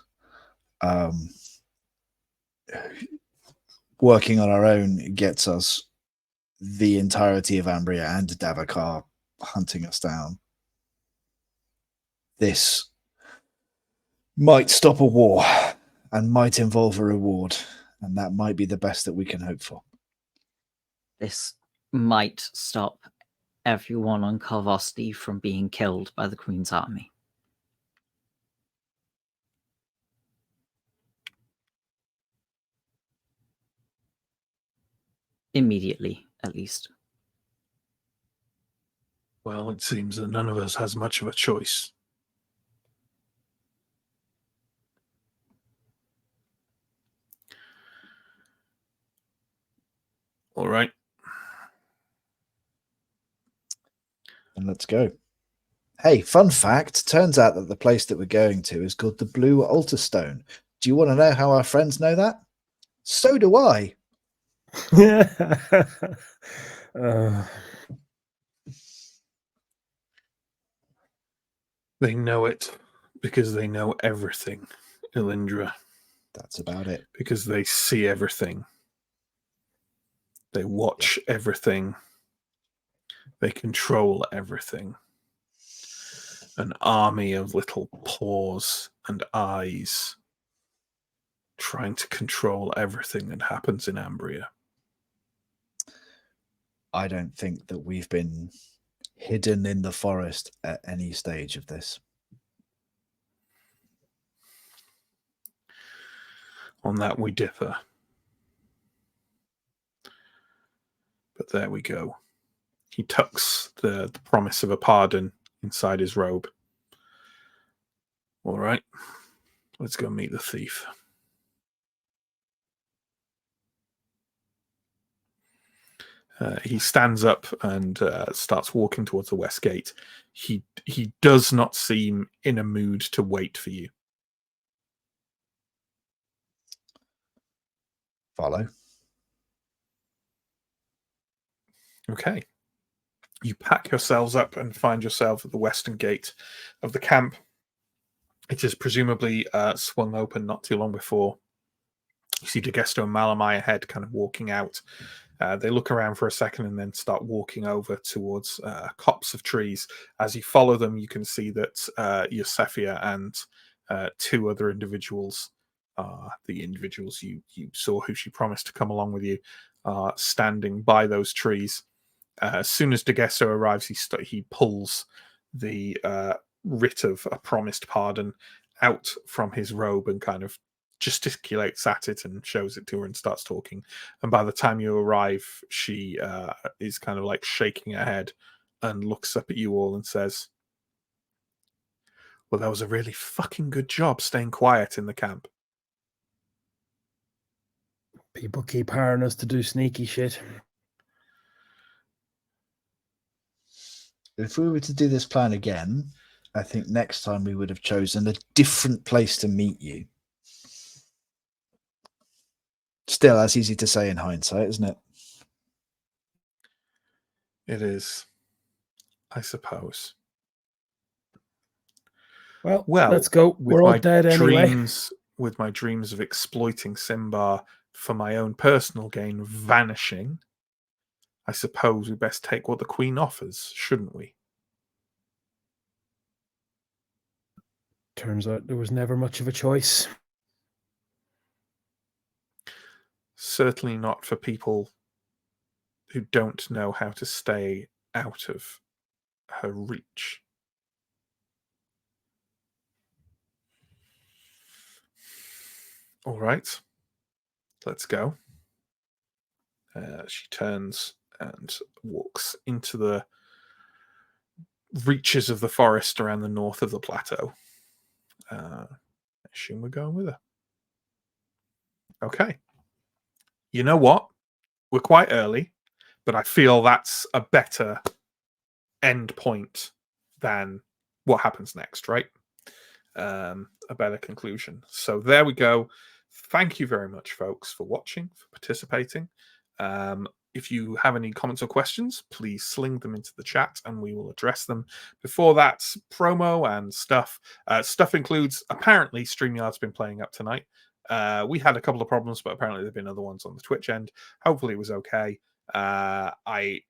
Working on our own gets us the entirety of Ambria and Davakar hunting us down. This might stop a war and might involve a reward, and that might be the best that we can hope for. This might stop everyone on Karvosti from being killed by the Queen's army. Immediately, at least. Well, it seems that none of us has much of a choice. All right. And let's go. Hey, fun fact, turns out that the place that we're going to is called the Blue Altar Stone. Do you want to know how our friends know that? So do I. They know it because they know everything, Elindra. That's about it. Because they see everything. They watch everything. They control everything. An army of little paws and eyes trying to control everything that happens in Ambria. I don't think that we've been hidden in the forest at any stage of this. On that we differ. But there we go. He tucks the promise of a pardon inside his robe. All right, let's go meet the thief. He stands up and starts walking towards the west gate. He does not seem in a mood to wait for you. Follow. Okay. You pack yourselves up and find yourself at the western gate of the camp. It is presumably swung open not too long before. You see Degesto and Malamai ahead kind of walking out. They look around for a second and then start walking over towards copse of trees. As you follow them, you can see that Yosefia and two other individuals, the individuals you saw who she promised to come along with you, are standing by those trees. As soon as Degesto arrives, he pulls the writ of a promised pardon out from his robe and kind of gesticulates at it and shows it to her and starts talking. And by the time you arrive, she is kind of like shaking her head and looks up at you all and says, well, that was a really fucking good job staying quiet in the camp. People keep hiring us to do sneaky shit. If we were to do this plan again, I think next time we would have chosen a different place to meet you. Still, that's easy to say in hindsight, isn't it? It is, I suppose. Well, let's go. We're all dead anyway. With my dreams of exploiting Symbar for my own personal gain, vanishing, I suppose we best take what the Queen offers, shouldn't we? Turns out there was never much of a choice. Certainly not for people who don't know how to stay out of her reach. All right, let's go. She turns and walks into the reaches of the forest around the north of the plateau. I assume we're going with her. Okay. You know what? We're quite early, but I feel that's a better end point than what happens next, right? A better conclusion. So there we go. Thank you very much, folks, for watching, for participating. If you have any comments or questions, please sling them into the chat and we will address them. Before that, promo and stuff. Stuff includes, apparently, StreamYard's been playing up tonight. We had a couple of problems, but apparently there have been other ones on the Twitch end. Hopefully it was okay. I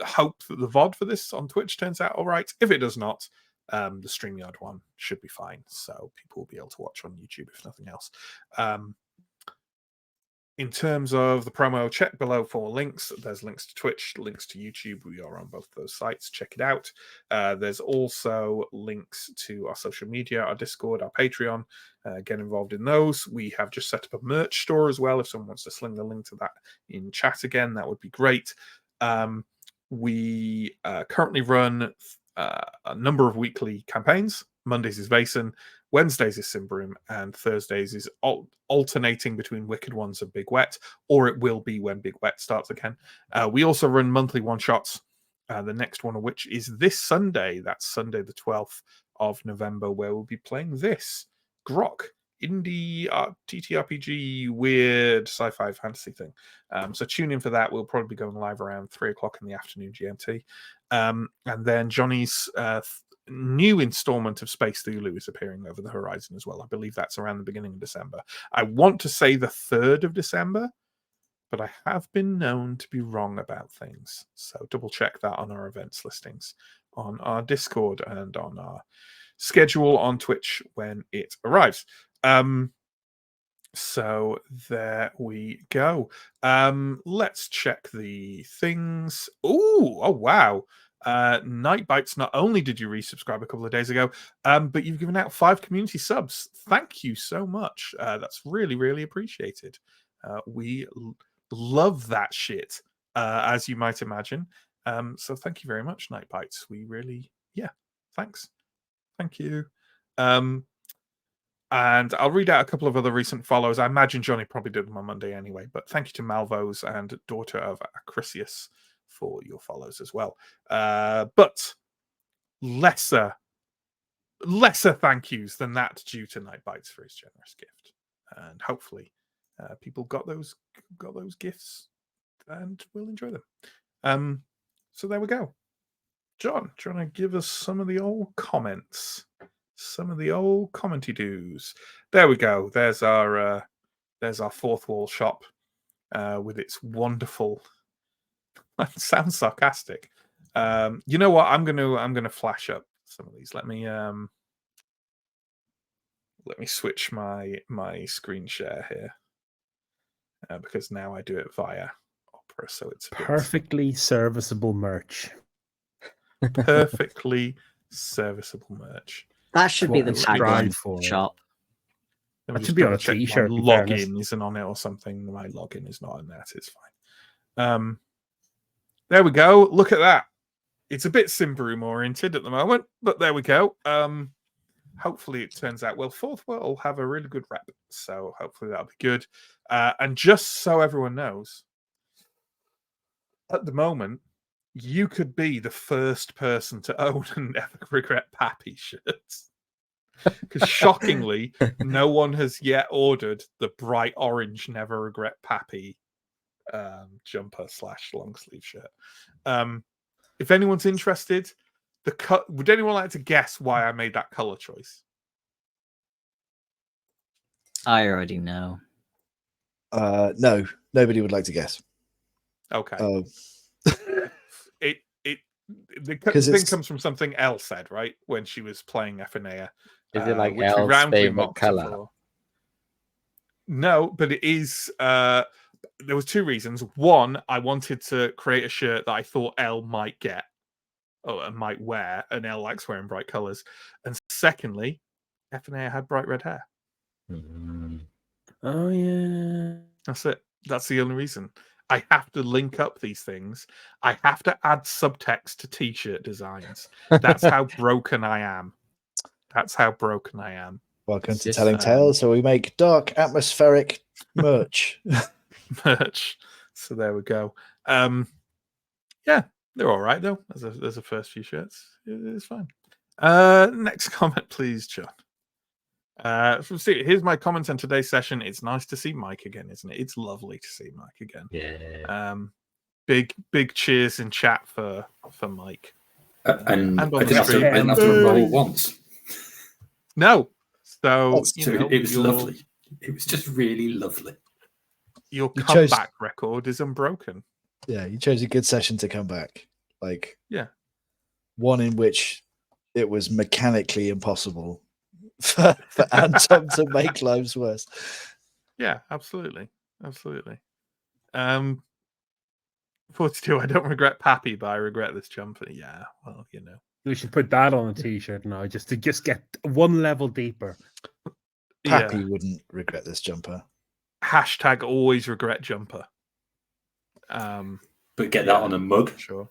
hope that the VOD for this on Twitch turns out all right. If it does not, the StreamYard one should be fine. So people will be able to watch on YouTube, if nothing else. In terms of the promo, check below for links. There's links to Twitch, links to YouTube. We are on both those sites. Check it out. There's also links to our social media, our Discord, our Patreon. Get involved in those. We have just set up a merch store as well. If someone wants to sling the link to that in chat again, that would be great. We currently run a number of weekly campaigns. Mondays is Vaesen, Wednesdays is Symbaroum, and Thursdays is alternating between Wicked Ones and Big Wet, or it will be when Big Wet starts again. We also run monthly one-shots, the next one of which is this Sunday. That's Sunday the 12th of November, where we'll be playing this Grok indie TTRPG weird sci-fi fantasy thing. So tune in for that. We'll probably be going live around 3 o'clock in the afternoon GMT. And then Johnny's new installment of Space Thulu is appearing over the horizon as well. I believe that's around the beginning of December. I want to say the 3rd of December, but I have been known to be wrong about things. So double check that on our events listings on our Discord and on our schedule on Twitch when it arrives. So there we go. Let's check the things. Oh wow. Nightbites, not only did you resubscribe a couple of days ago, but you've given out 5 community subs. Thank you so much. That's really, really appreciated. We love that shit, as you might imagine. So thank you very much, Nightbites. We really, thanks. Thank you. And I'll read out a couple of other recent follows. I imagine Johnny probably did them on Monday anyway, but thank you to Malvos and Daughter of Acrisius for your follows as well. But lesser thank yous than that due to Nightbites for his generous gift. And hopefully people got those gifts and will enjoy them. So there we go. John, do you want to give us some of the old comments? Some of the old commenty doos. There we go. There's our fourth wall shop with its wonderful. That sounds sarcastic. You know what? I'm gonna flash up some of these. Let me switch my screen share here because now I do it via Opera, so it's perfectly serviceable merch. Perfectly serviceable merch. That should be the tagline for shop. That should be on a t-shirt. My login isn't on it or something. My login is not on that. It's fine. There we go. Look at that. It's a bit Symbaroum oriented at the moment, but there we go. Hopefully it turns out well. Fourth World will have a really good rep, so hopefully that'll be good. And just so everyone knows, at the moment, you could be the first person to own a Never Regret Pappy shirt. Because shockingly, no one has yet ordered the bright orange Never Regret Pappy jumper / long sleeve shirt. If anyone's interested, would anyone like to guess why I made that color choice? I already know. No, nobody would like to guess. Okay. The 'Cause thing it's- comes from something Elle said, right? When she was playing Ephenea. Is it like which we Elle's roundly favorite mocked her color? for. No, but it is. There was two reasons. One, I wanted to create a shirt that I thought Elle might get or might wear, and Elle likes wearing bright colors. And secondly, Ephenea had bright red hair. Oh yeah. That's it. That's the only reason. I have to link up these things. I have to add subtext to t-shirt designs. That's how broken I am. Welcome It's to just, Telling Tales, so we make dark, atmospheric merch. Merch. So there we go. Yeah, they're all right though. There's a first few shirts. It's fine. Next comment, please, John. From Steve, here's my comment on today's session. It's nice to see Mike again, isn't it? It's lovely to see Mike again. Yeah. Big cheers in chat for Mike. And and I on the didn't stream. have to roll once. No, so That's you So know it was your lovely. It was just really lovely. your You chose- comeback record is unbroken. Yeah, you chose a good session to come back. Like, Yeah. one in which it was mechanically impossible for Anton to make lives worse. Yeah, absolutely. 42. I don't regret Pappy, but I regret this jumper. Yeah, well, you know. We should put that on a t-shirt now, just to get one level deeper. Pappy Yeah. wouldn't regret this jumper. Hashtag always regret jumper. But get that on a mug. Sure.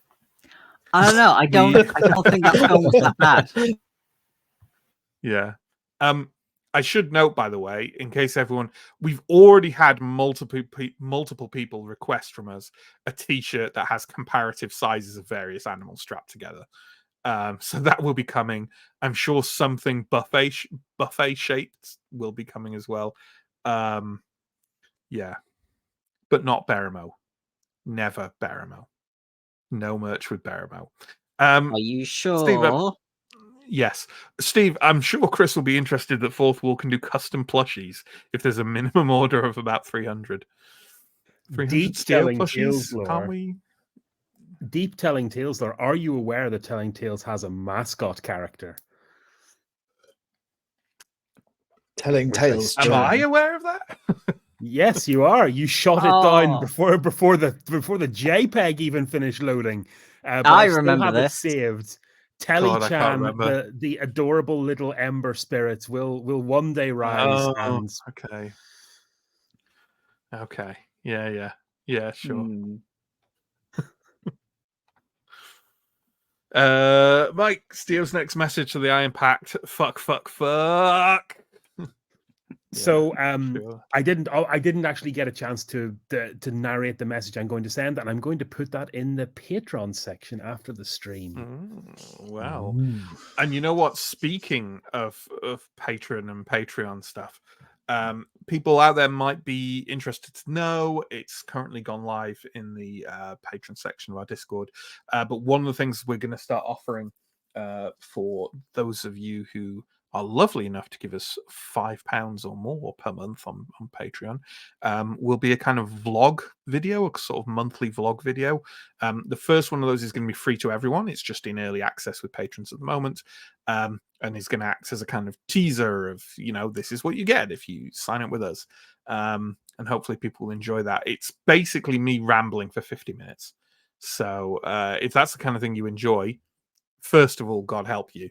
I don't know. I don't think that film was that bad. Yeah. I should note, by the way, in case we've already had multiple people request from us a t-shirt that has comparative sizes of various animals strapped together. So that will be coming. I'm sure something buffet shaped will be coming as well. Yeah, but not Beramo. Never Beramo. No merch with Beramo. Are you sure? Steve, yes. Steve, I'm sure Chris will be interested that Fourth Wall can do custom plushies if there's a minimum order of about 300. 300 Deep steel Telling plushies, Tales can't lore. we? Deep Telling Tales lore. Are you aware that Telling Tales has a mascot character? Telling Which they Tales. Am still- I aware of that? Yes, you are. You shot it down Oh. before the JPEG even finished loading. But I still remember have this. it saved. God, I can't Telly-chan, remember. the adorable little ember spirits will one day rise. And Okay. Yeah, sure. Mike, Steele's next message to the Iron Pact. Fuck. so Sure. I didn't actually get a chance to narrate the message I'm going to send, and I'm going to put that in the Patreon section after the stream. Wow. Ooh. And you know what? Speaking of Patreon and Patreon stuff, people out there might be interested to know it's currently gone live in the Patreon section of our Discord. But one of the things we're going to start offering for those of you who are lovely enough to give us £5 or more per month on Patreon, will be a kind of vlog video, a sort of monthly vlog video. The first one of those is going to be free to everyone. It's just in early access with patrons at the moment. And is going to act as a kind of teaser of, this is what you get if you sign up with us. And hopefully people will enjoy that. It's basically me rambling for 50 minutes. So if that's the kind of thing you enjoy, first of all, God help you.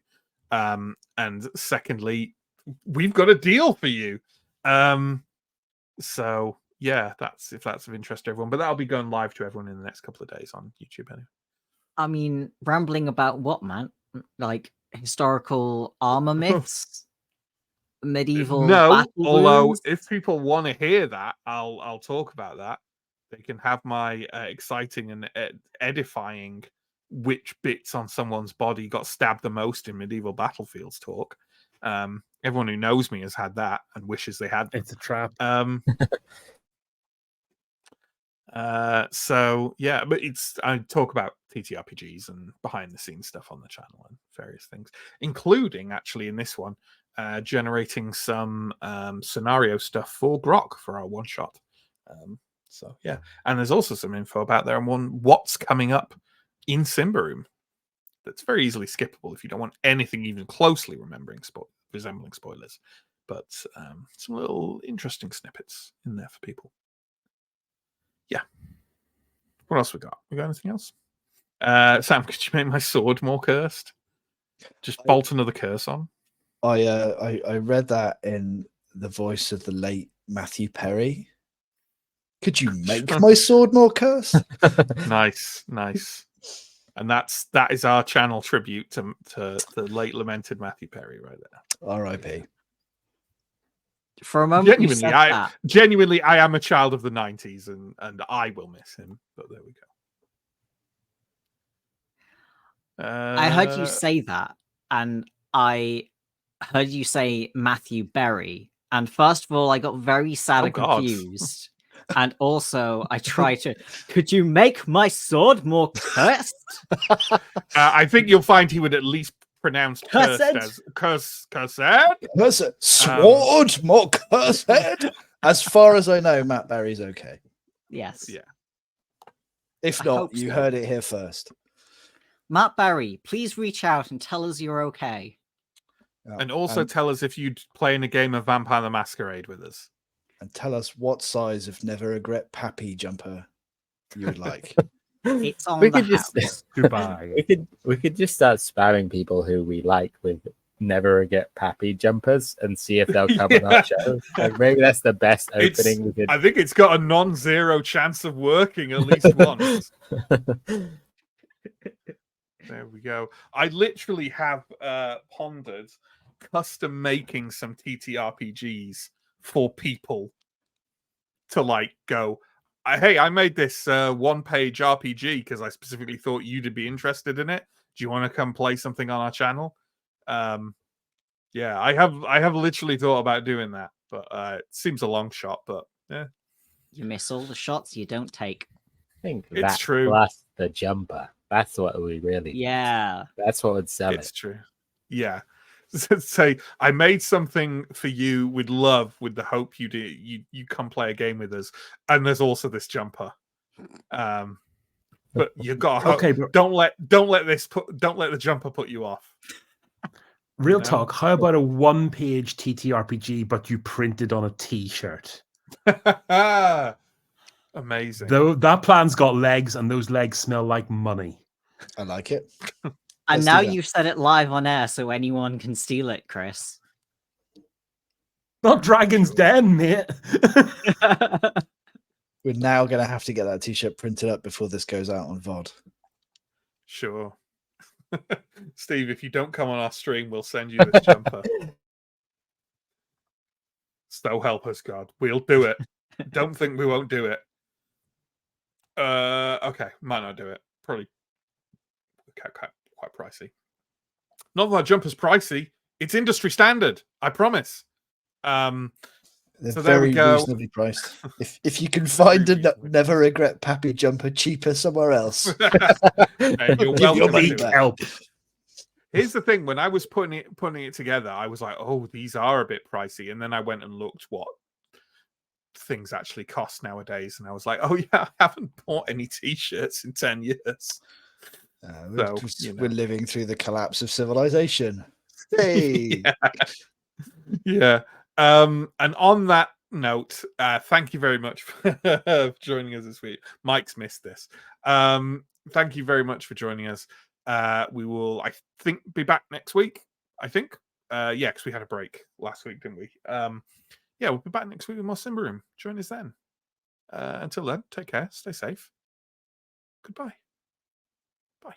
And secondly, we've got a deal for you. So yeah, if that's of interest to everyone. But that'll be going live to everyone in the next couple of days on YouTube anyway. I mean, rambling about what, man? Like historical armor myths, medieval No, battle although wounds? if people want to hear that, I'll talk about that. They can have my exciting and edifying which bits on someone's body got stabbed the most in medieval battlefields talk. Everyone who knows me has had that and wishes they had them. It's a trap. So yeah, but I talk about TTRPGs and behind the scenes stuff on the channel and various things, including actually in this one, generating some scenario stuff for Grok for our one shot. So yeah, and there's also some info about there on what's coming up in Symbaroum. That's very easily skippable if you don't want anything even closely resembling spoilers. But some little interesting snippets in there for people. Yeah. What else we got? We got anything else? Sam, could you make my sword more cursed? Just bolt another curse on. I read that in the voice of the late Matthew Perry. Could you make my sword more cursed? Nice. And that is our channel tribute to the late lamented Matthew Perry right there. R.I.P. For a moment, Genuinely, I am a child of the 90s, and I will miss him. But there we go. I heard you say that, and I heard you say Matthew Berry. And first of all, I got very sad and confused. And also, I tried to. Could you make my sword more cursed? I think you'll find he would at least pronounce cursed as cursed. Sword more cursed. As far as I know, Matt Berry's okay. Yes. Yeah. If not, you heard it here first. Matt Berry, please reach out and tell us you're okay. And also tell us if you'd play in a game of Vampire the Masquerade with us. And tell us what size of Never Regret Pappy jumper you would like. It's on the house. Goodbye. We could just start spamming people who we like with Never Regret Pappy jumpers and see if they'll come on our show. Like, maybe that's the best opening we could. I think it's got a non-zero chance of working at least once. There we go. I literally have pondered custom making some TTRPGs for people to like go, hey, I made this one-page RPG because I specifically thought you'd be interested in it. Do you want to come play something on our channel? Yeah, I have literally thought about doing that, but it seems a long shot. But yeah, you miss all the shots you don't take. I think it's that true. Plus the jumper. That's what we really. Yeah, that's what would sell it. It's true. Yeah. Say I made something for you with love, with the hope you come play a game with us, and there's also this jumper. But you got okay, but don't let the jumper put you off. Real talk. How about a one-page TTRPG, but you printed on a T-shirt? Amazing. Though that plan's got legs, and those legs smell like money. I like it. And now you've said it live on air, so anyone can steal it, Chris. Not Dragon's Den, mate. We're now going to have to get that T-shirt printed up before this goes out on VOD. Sure. Steve, if you don't come on our stream, we'll send you this jumper. So help us God. We'll do it. Don't think we won't do it. Okay, might not do it. Probably quite pricey. Not that our jumper's pricey. It's industry standard. I promise. They're so there very we go. reasonably priced. If you can find a Never Regret Pappy jumper cheaper somewhere else, you're welcome to help. Here's the thing: when I was putting it together, I was like, "Oh, these are a bit pricey," and then I went and looked what things actually cost nowadays, and I was like, "Oh yeah, I haven't bought any T-shirts in 10 years." We're living through the collapse of civilization. Hey, yeah. And on that note, thank you very much for joining us this week. Mike's missed this. Thank you very much for joining us. We will, I think, be back next week. I think, yeah, because we had a break last week, didn't we? Yeah, we'll be back next week with more Symbaroum. Join us then. Until then, take care, stay safe. Goodbye. Bye.